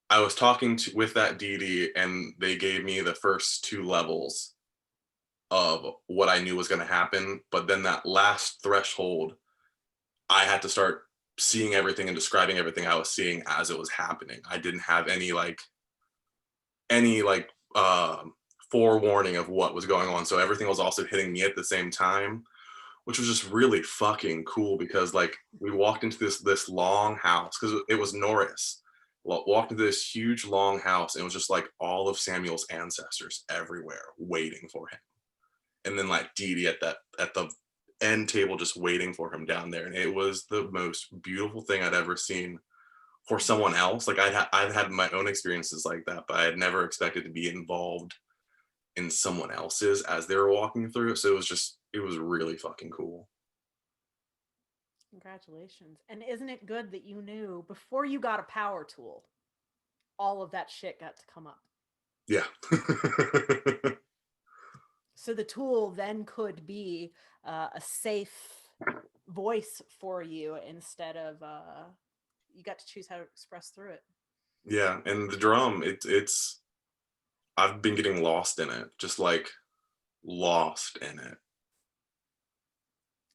I was talking with that deity, and they gave me the first 2 levels of what I knew was going to happen. But then that last threshold, I had to start seeing everything and describing everything I was seeing as it was happening. I didn't have any forewarning of what was going on. So everything was also hitting me at the same time, which was just really fucking cool because like we walked into this long house because it was Norris. Walked into this huge long house and it was just like all of Samuel's ancestors everywhere waiting for him. And then like Dee Dee at the end table just waiting for him down there. And it was the most beautiful thing I'd ever seen for someone else. Like I've had my own experiences like that, but I had never expected to be involved in someone else's as they were walking through. So it was really fucking cool. Congratulations. And isn't it good that you knew before you got a power tool, all of that shit got to come up? Yeah. So the tool then could be a safe voice for you instead of you got to choose how to express through it. Yeah, and the drum, it's I've been getting lost in it, just like lost in it.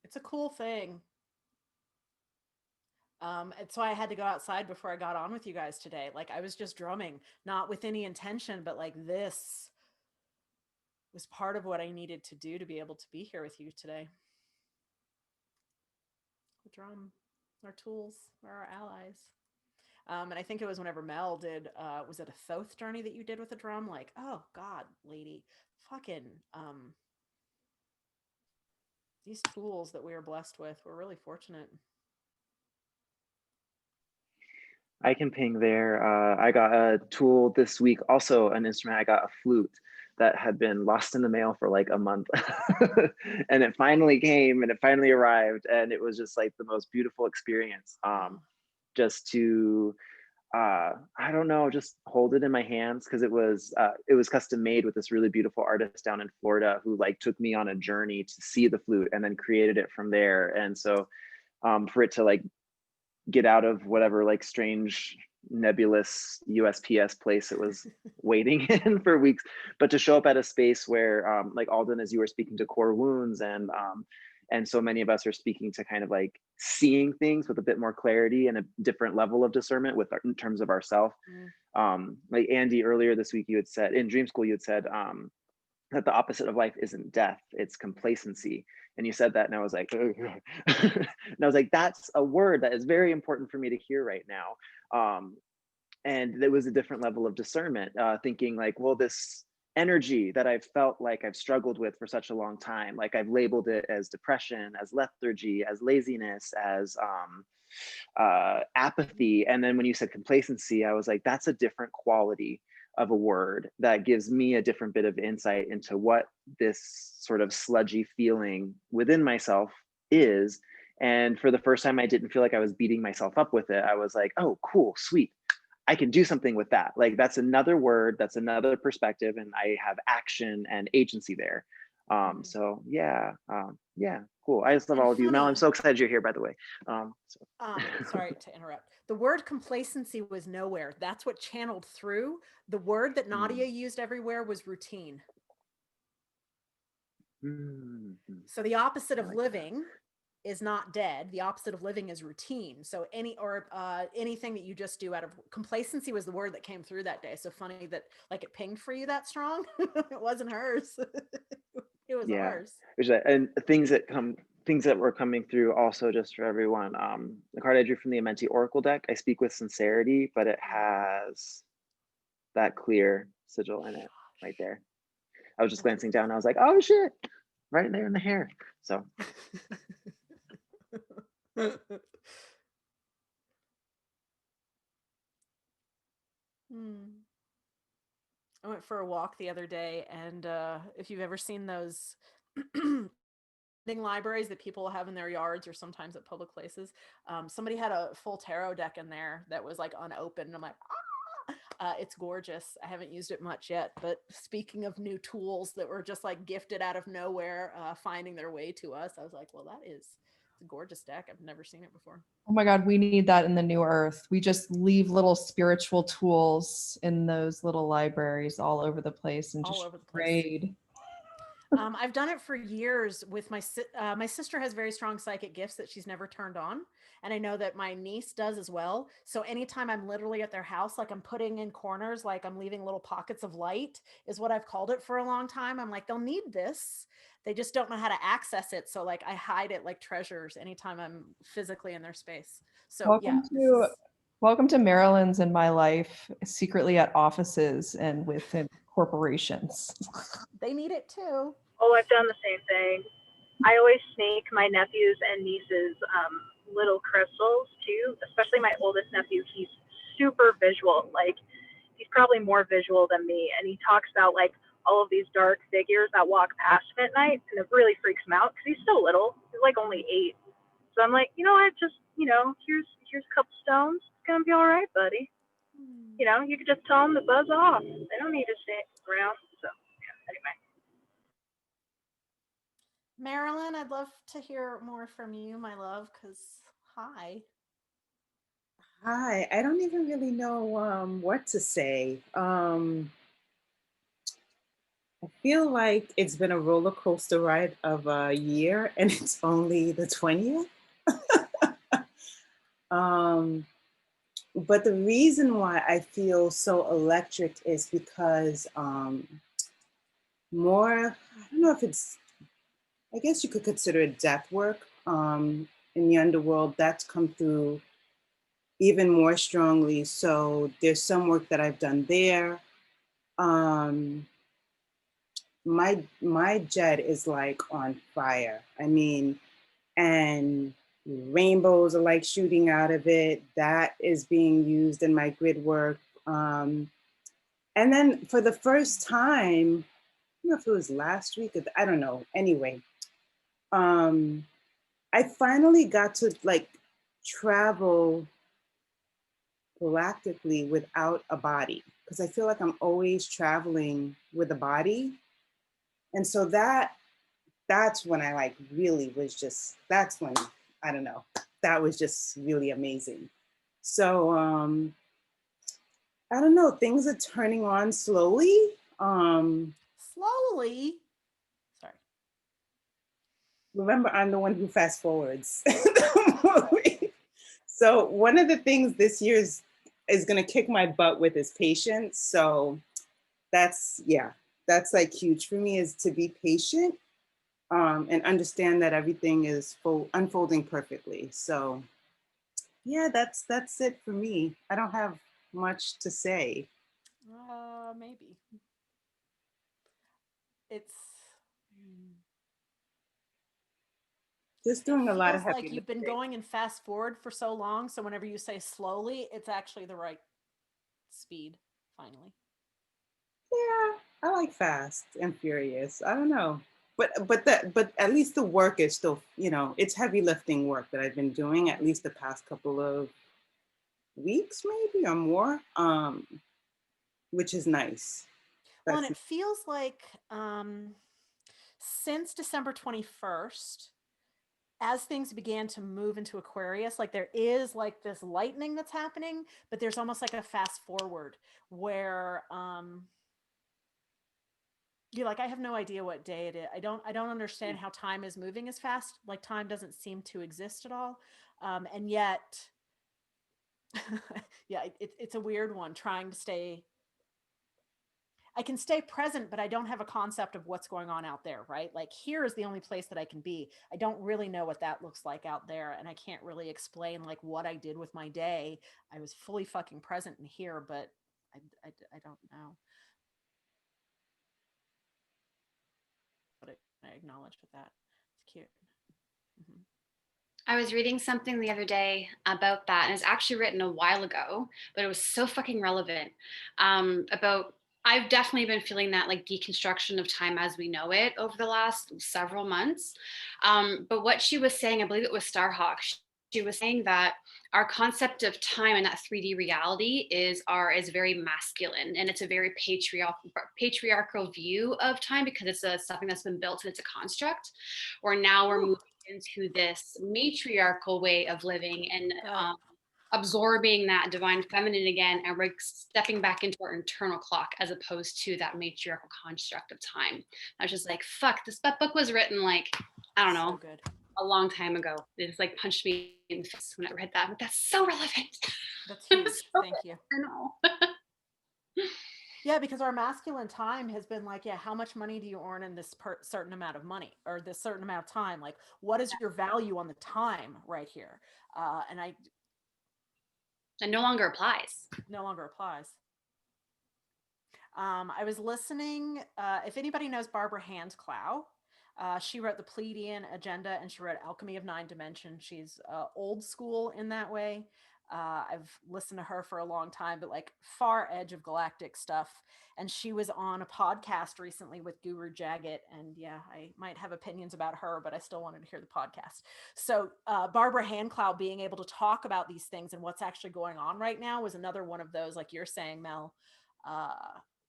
It's a cool thing. And so I had to go outside before I got on with you guys today. Like I was just drumming, not with any intention, but like this was part of what I needed to do to be able to be here with you today. The drum, our tools, are our allies. And I think it was whenever Mel did, was it a Thoth journey that you did with a drum? Like, oh God, lady, fucking, these tools that we are blessed with, we're really fortunate. I can ping there. I got a tool this week, also an instrument. I got a flute that had been lost in the mail for like a month. And it finally came and it finally arrived. And it was just like the most beautiful experience. Just to, I don't know, just hold it in my hands because it was custom made with this really beautiful artist down in Florida who like took me on a journey to see the flute and then created it from there. And so for it to like get out of whatever like strange nebulous USPS place it was waiting in for weeks, but to show up at a space where like Alden, as you were speaking to core wounds and so many of us are speaking to kind of like seeing things with a bit more clarity and a different level of discernment in terms of ourself. Like Andy, earlier this week, you had said in Dream School, you had said that the opposite of life isn't death, it's complacency. And you said that and I was like, and I was like, that's a word that is very important for me to hear right now. And there was a different level of discernment, thinking like, well, this energy that I've felt like I've struggled with for such a long time, like I've labeled it as depression, as lethargy, as laziness, as apathy. And then when you said complacency, I was like, that's a different quality of a word that gives me a different bit of insight into what this sort of sludgy feeling within myself is. And for the first time, I didn't feel like I was beating myself up with it. I was like, oh, cool, sweet. I can do something with that. Like that's another word, that's another perspective, and I have action and agency there. So yeah, cool. I just love all of you. Mel, I'm so excited you're here, by the way. Sorry to interrupt. The word complacency was nowhere. That's what channeled through. The word that Nadia used everywhere was routine. So the opposite of living is not dead. The opposite of living is routine. So anything that you just do out of complacency was the word that came through that day. So funny that like it pinged for you that strong. It wasn't hers. It was ours. And things that were coming through also, just for everyone. The card I drew from the Amenti Oracle deck, I speak with sincerity, but it has that clear sigil in it right there. I was just glancing down. I was like, oh shit, right there in the hair. So. I went for a walk the other day, and if you've ever seen those libraries that people have in their yards or sometimes at public places, somebody had a full tarot deck in there that was like unopened. I'm like, it's gorgeous. I haven't used it much yet, but speaking of new tools that were just like gifted out of nowhere, finding their way to us, I was like, well, that is a gorgeous deck. I've never seen it before. Oh my God, we need that in the new earth. We just leave little spiritual tools in those little libraries all over the place and All just over the place. trade. I've done it for years with my sister has very strong psychic gifts that she's never turned on. And I know that my niece does as well. So anytime I'm literally at their house, like I'm putting in corners, like I'm leaving little pockets of light is what I've called it for a long time. I'm like, they'll need this. They just don't know how to access it. So like I hide it like treasures anytime I'm physically in their space. So yeah. Welcome to Maryland's in my life, secretly at offices and within corporations. They need it too. Oh, I've done the same thing. I always sneak my nephews and nieces little crystals too, especially my oldest nephew. He's super visual. Like, he's probably more visual than me. And he talks about like all of these dark figures that walk past him at night. And it really freaks him out because he's still little. He's like only 8. So I'm like, you know what? Just, here's a couple stones. It's going to be all right, buddy. You could just tell them to buzz off. They don't need to stay around. So, yeah, anyway. Marilyn, I'd love to hear more from you, my love, because hi. Hi, I don't even really know what to say. I feel like it's been a roller coaster ride of a year and it's only the 20th. But the reason why I feel so electric is because I don't know if it's, I guess you could consider it death work in the underworld. That's come through even more strongly. So there's some work that I've done there. My jet is like on fire. I mean, and rainbows are like shooting out of it. That is being used in my grid work. And then for the first time, I don't know if it was last week, I don't know. Anyway, I finally got to like travel galactically without a body, because I feel like I'm always traveling with a body. And so that's when I like really was just, that's when, I don't know, that was just really amazing. So I don't know, things are turning on slowly. Slowly? Sorry. Remember, I'm the one who fast forwards. So one of the things this year is gonna kick my butt with is patience. So that's like huge for me, is to be patient and understand that everything is unfolding perfectly. So yeah, that's it for me. I don't have much to say. Maybe. It's just doing a lot of feels heavy like you've been lifting. going in fast forward for so long. So whenever you say slowly, it's actually the right speed, finally. Yeah, I like fast and furious. I don't know. But at least the work is still, it's heavy lifting work that I've been doing at least the past couple of weeks, maybe, or more, which is nice. Well, and it feels like since December 21st, as things began to move into Aquarius, like there is like this lightning that's happening, but there's almost like a fast forward where you're like, I have no idea what day it is. I don't understand how time is moving as fast. Like time doesn't seem to exist at all. And yet, yeah, it's a weird one, trying to stay. I can stay present, but I don't have a concept of what's going on out there, right? Like here is the only place that I can be. I don't really know what that looks like out there. And I can't really explain like what I did with my day. I was fully fucking present in here, but I don't know. But I acknowledge with that. It's cute. Mm-hmm. I was reading something the other day about that, and it's actually written a while ago, but it was so fucking relevant. About I've definitely been feeling that like deconstruction of time as we know it over the last several months. But what she was saying, I believe it was Starhawk, she was saying that our concept of time and that 3D reality is very masculine, and it's a very patriarchal view of time because it's something that's been built and it's a construct. Or now we're moving into this matriarchal way of living and absorbing that divine feminine again, and we're stepping back into our internal clock as opposed to that matriarchal construct of time. I was just like, fuck, that book was written like, I don't know, So good. a long time ago. It just like punched me in the face when I read that, but that's so relevant. That's huge. Thank you. I know. Yeah, because our masculine time has been like, yeah, how much money do you earn in this certain amount of money or this certain amount of time? Like, what is your value on the time right here? And it no longer applies. No longer applies. I was listening. If anybody knows Barbara Hand-Clow, she wrote the Pleiadian Agenda and she wrote Alchemy of Nine Dimensions. She's old school in that way. I've listened to her for a long time, but like far edge of galactic stuff. And she was on a podcast recently with Guru Jagat. And yeah, I might have opinions about her, but I still wanted to hear the podcast. So Barbara Hand-Clow being able to talk about these things and what's actually going on right now was another one of those, like you're saying, Mel.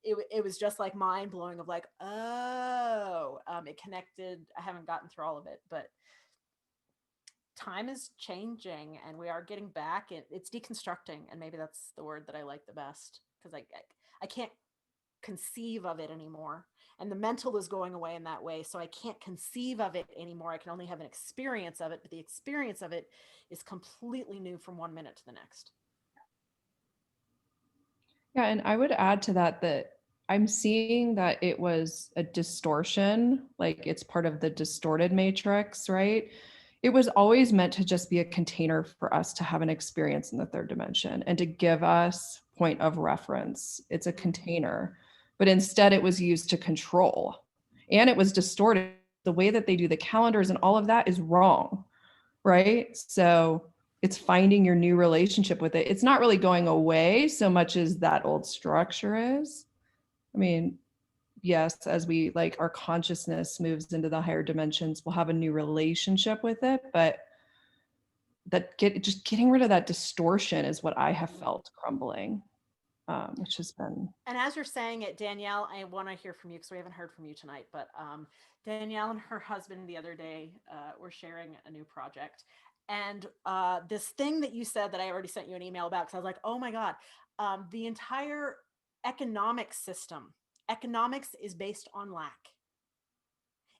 It was just like mind blowing of like, oh, it connected. I haven't gotten through all of it, but time is changing and we are getting back. It's deconstructing, and maybe that's the word that I like the best, because I can't conceive of it anymore, and the mental is going away in that way, so I can't conceive of it anymore. I can only have an experience of it, but the experience of it is completely new from 1 minute to the next. Yeah, and I would add to that I'm seeing that it was a distortion, like it's part of the distorted matrix, right? It was always meant to just be a container for us to have an experience in the third dimension and to give us point of reference. It's a container, but instead it was used to control, and it was distorted. The way that they do the calendars and all of that is wrong, right? So it's finding your new relationship with it. It's not really going away so much as that old structure is. I mean, yes, as we like our consciousness moves into the higher dimensions, we'll have a new relationship with it, but just getting rid of that distortion is what I have felt crumbling, which has been. And as you're saying it, Danielle, I want to hear from you because we haven't heard from you tonight, but Danielle and her husband the other day were sharing a new project. And this thing that you said that I already sent you an email about, because I was like, oh my God, the entire economic system, economics is based on lack.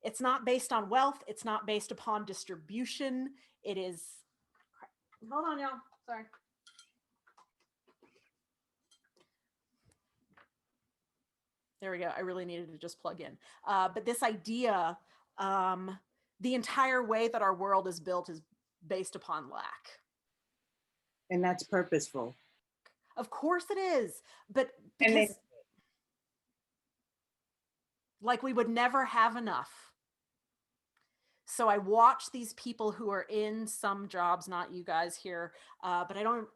It's not based on wealth. It's not based upon distribution. It is, hold on, y'all, sorry. There we go. I really needed to just plug in. But this idea, the entire way that our world is built is based upon lack. And that's purposeful. Of course it is. But because like we would never have enough. So I watch these people who are in some jobs, not you guys here, but I don't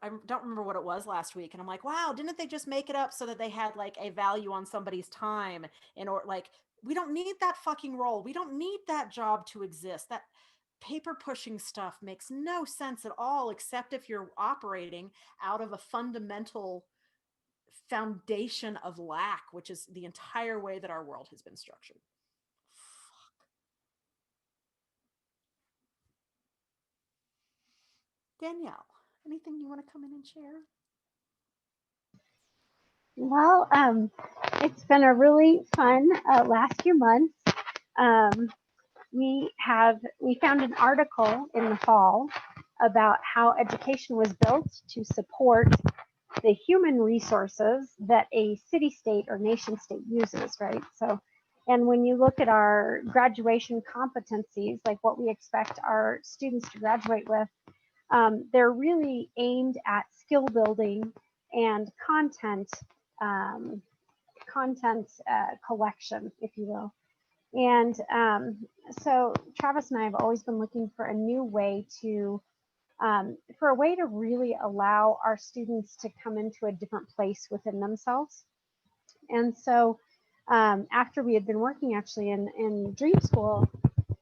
remember what it was last week. And I'm like, wow, didn't they just make it up so that they had like a value on somebody's time? Or like, we don't need that fucking role. We don't need that job to exist. That paper pushing stuff makes no sense at all, except if you're operating out of a fundamental foundation of lack, which is the entire way that our world has been structured. Danielle, anything you want to come in and share? Well, it's been a really fun last few months. We found an article in the fall about how education was built to support the human resources that a city-state or nation-state uses, right? So, and when you look at our graduation competencies, like what we expect our students to graduate with, they're really aimed at skill building and content collection, if you will. And so Travis and I have always been looking for a new way to really allow our students to come into a different place within themselves. And so after we had been working actually in Dream School,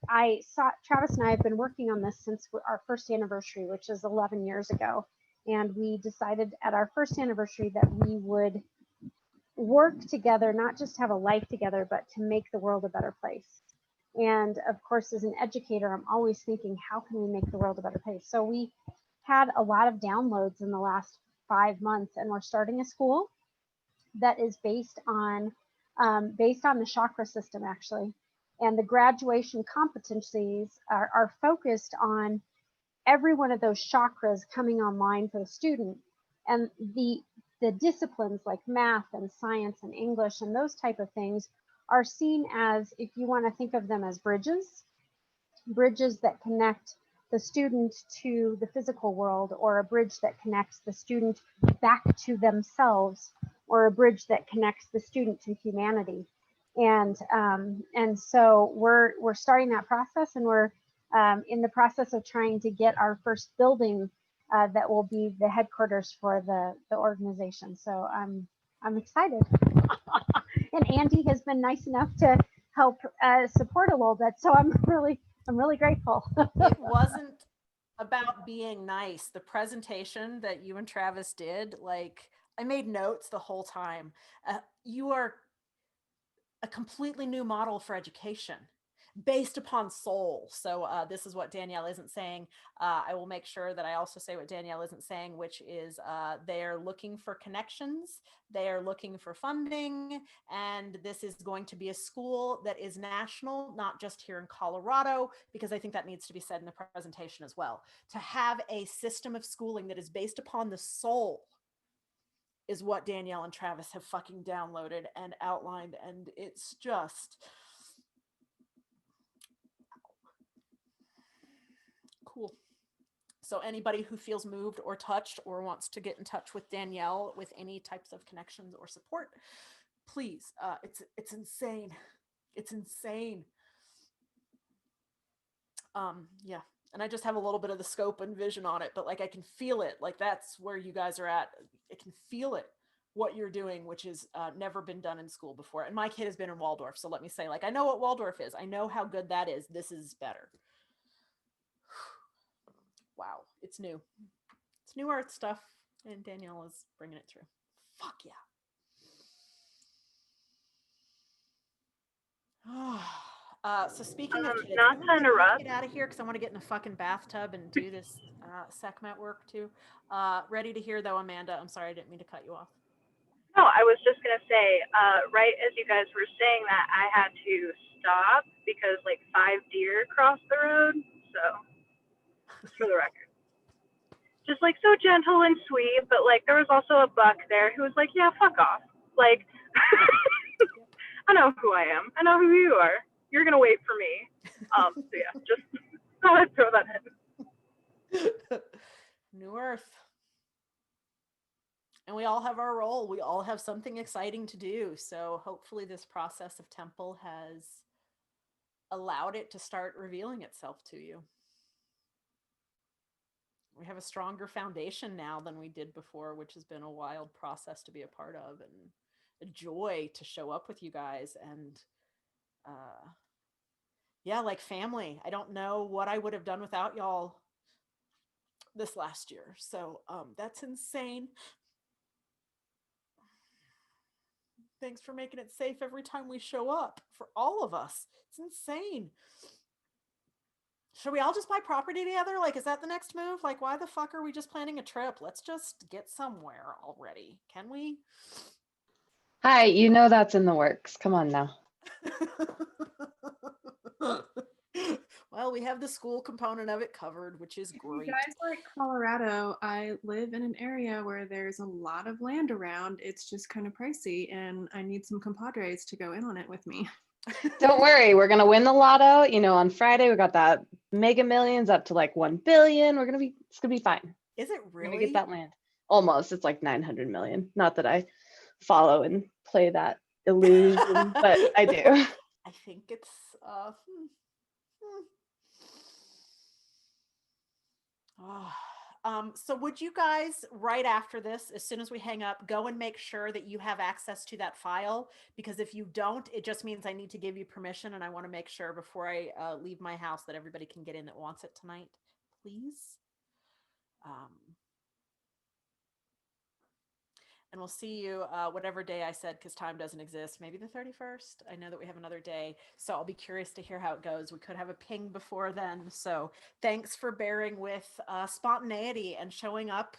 I saw Travis and I have been working on this since our first anniversary, which is 11 years ago. And we decided at our first anniversary that we would work together, not just have a life together, but to make the world a better place. And of course, as an educator, I'm always thinking, how can we make the world a better place? So we had a lot of downloads in the last 5 months, and we're starting a school that is based on the chakra system, actually. And the graduation competencies are focused on every one of those chakras coming online for the student. And the disciplines like math and science and English and those type of things are seen as, if you want to think of them as bridges that connect the student to the physical world, or a bridge that connects the student back to themselves, or a bridge that connects the student to humanity. And so we're starting that process, and we're in the process of trying to get our first building that will be the headquarters for the organization. So I'm excited. And Andy has been nice enough to help support a little bit. So I'm really grateful. It wasn't about being nice. The presentation that you and Travis did, like, I made notes the whole time. You are a completely new model for education based upon soul. So this is what Danielle isn't saying. I will make sure that I also say what Danielle isn't saying, which is they're looking for connections, they are looking for funding, and this is going to be a school that is national, not just here in Colorado, because I think that needs to be said in the presentation as well. To have a system of schooling that is based upon the soul is what Danielle and Travis have fucking downloaded and outlined, and it's just cool. So anybody who feels moved or touched or wants to get in touch with Danielle with any types of connections or support, please. It's insane. It's insane. Yeah. And I just have a little bit of the scope and vision on it, but like I can feel it. Like that's where you guys are at. I can feel it, what you're doing, which has never been done in school before. And my kid has been in Waldorf, so let me say, like, I know what Waldorf is. I know how good that is. This is better. Wow, it's new. It's new art stuff, and Danielle is bringing it through. Fuck yeah. So speaking of kids, not I'm to gonna interrupt. get out of here because I want to get in a fucking bathtub and do this Sehkmet work too. Ready to hear though, Amanda. I'm sorry, I didn't mean to cut you off. No, I was just gonna say, right as you guys were saying that, I had to stop because like 5 deer crossed the road. So, just for the record, just like so gentle and sweet, but like there was also a buck there who was like, "Yeah, fuck off." Like, I know who I am. I know who you are. You're gonna wait for me. So yeah, just thought I'd throw that in. New Earth. And we all have our role. We all have something exciting to do. So hopefully this process of Temple has allowed it to start revealing itself to you. We have a stronger foundation now than we did before, which has been a wild process to be a part of, and a joy to show up with you guys. And yeah, like family. I don't know what I would have done without y'all this last year. So that's insane. Thanks for making it safe every time we show up for all of us. It's insane. Should we all just buy property together? Like, is that the next move? Like, why the fuck are we just planning a trip? Let's just get somewhere already. Can we? Hi, you know that's in the works. Come on now. Well, we have the school component of it covered, which is great. You guys like Colorado, I live in an area where there's a lot of land around. It's just kind of pricey, and I need some compadres to go in on it with me. Don't worry, we're gonna win the lotto. You know, on Friday we got that Mega Millions up to like 1 billion. It's gonna be fine. Is it We're gonna really? get that land. Almost. It's like 900 million. Not that I follow and play that illusion, but I do. I think it's so would you guys, right after this, as soon as we hang up, go and make sure that you have access to that file? Because if you don't, it just means I need to give you permission, and I want to make sure before I leave my house that everybody can get in that wants it tonight, please. And we'll see you whatever day I said, because time doesn't exist. Maybe the 31st. I know that we have another day. So I'll be curious to hear how it goes. We could have a ping before then. So thanks for bearing with spontaneity and showing up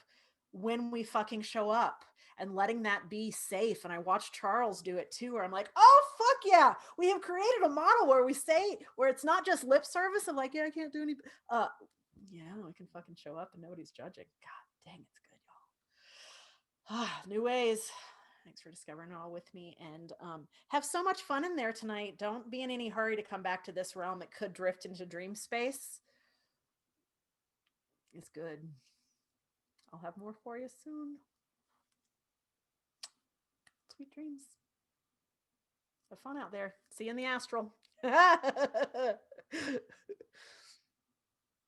when we fucking show up and letting that be safe. And I watched Charles do it too, where I'm like, oh, fuck yeah. We have created a model where we say, where it's not just lip service of like, yeah, I can't do any. Yeah, I can fucking show up and nobody's judging. God dang, it's good, y'all. New ways. Thanks for discovering it all with me, and have so much fun in there tonight. Don't be in any hurry to come back to this realm. It could drift into dream space. It's good. I'll have more for you soon. Sweet dreams. Have fun out there. See you in the astral.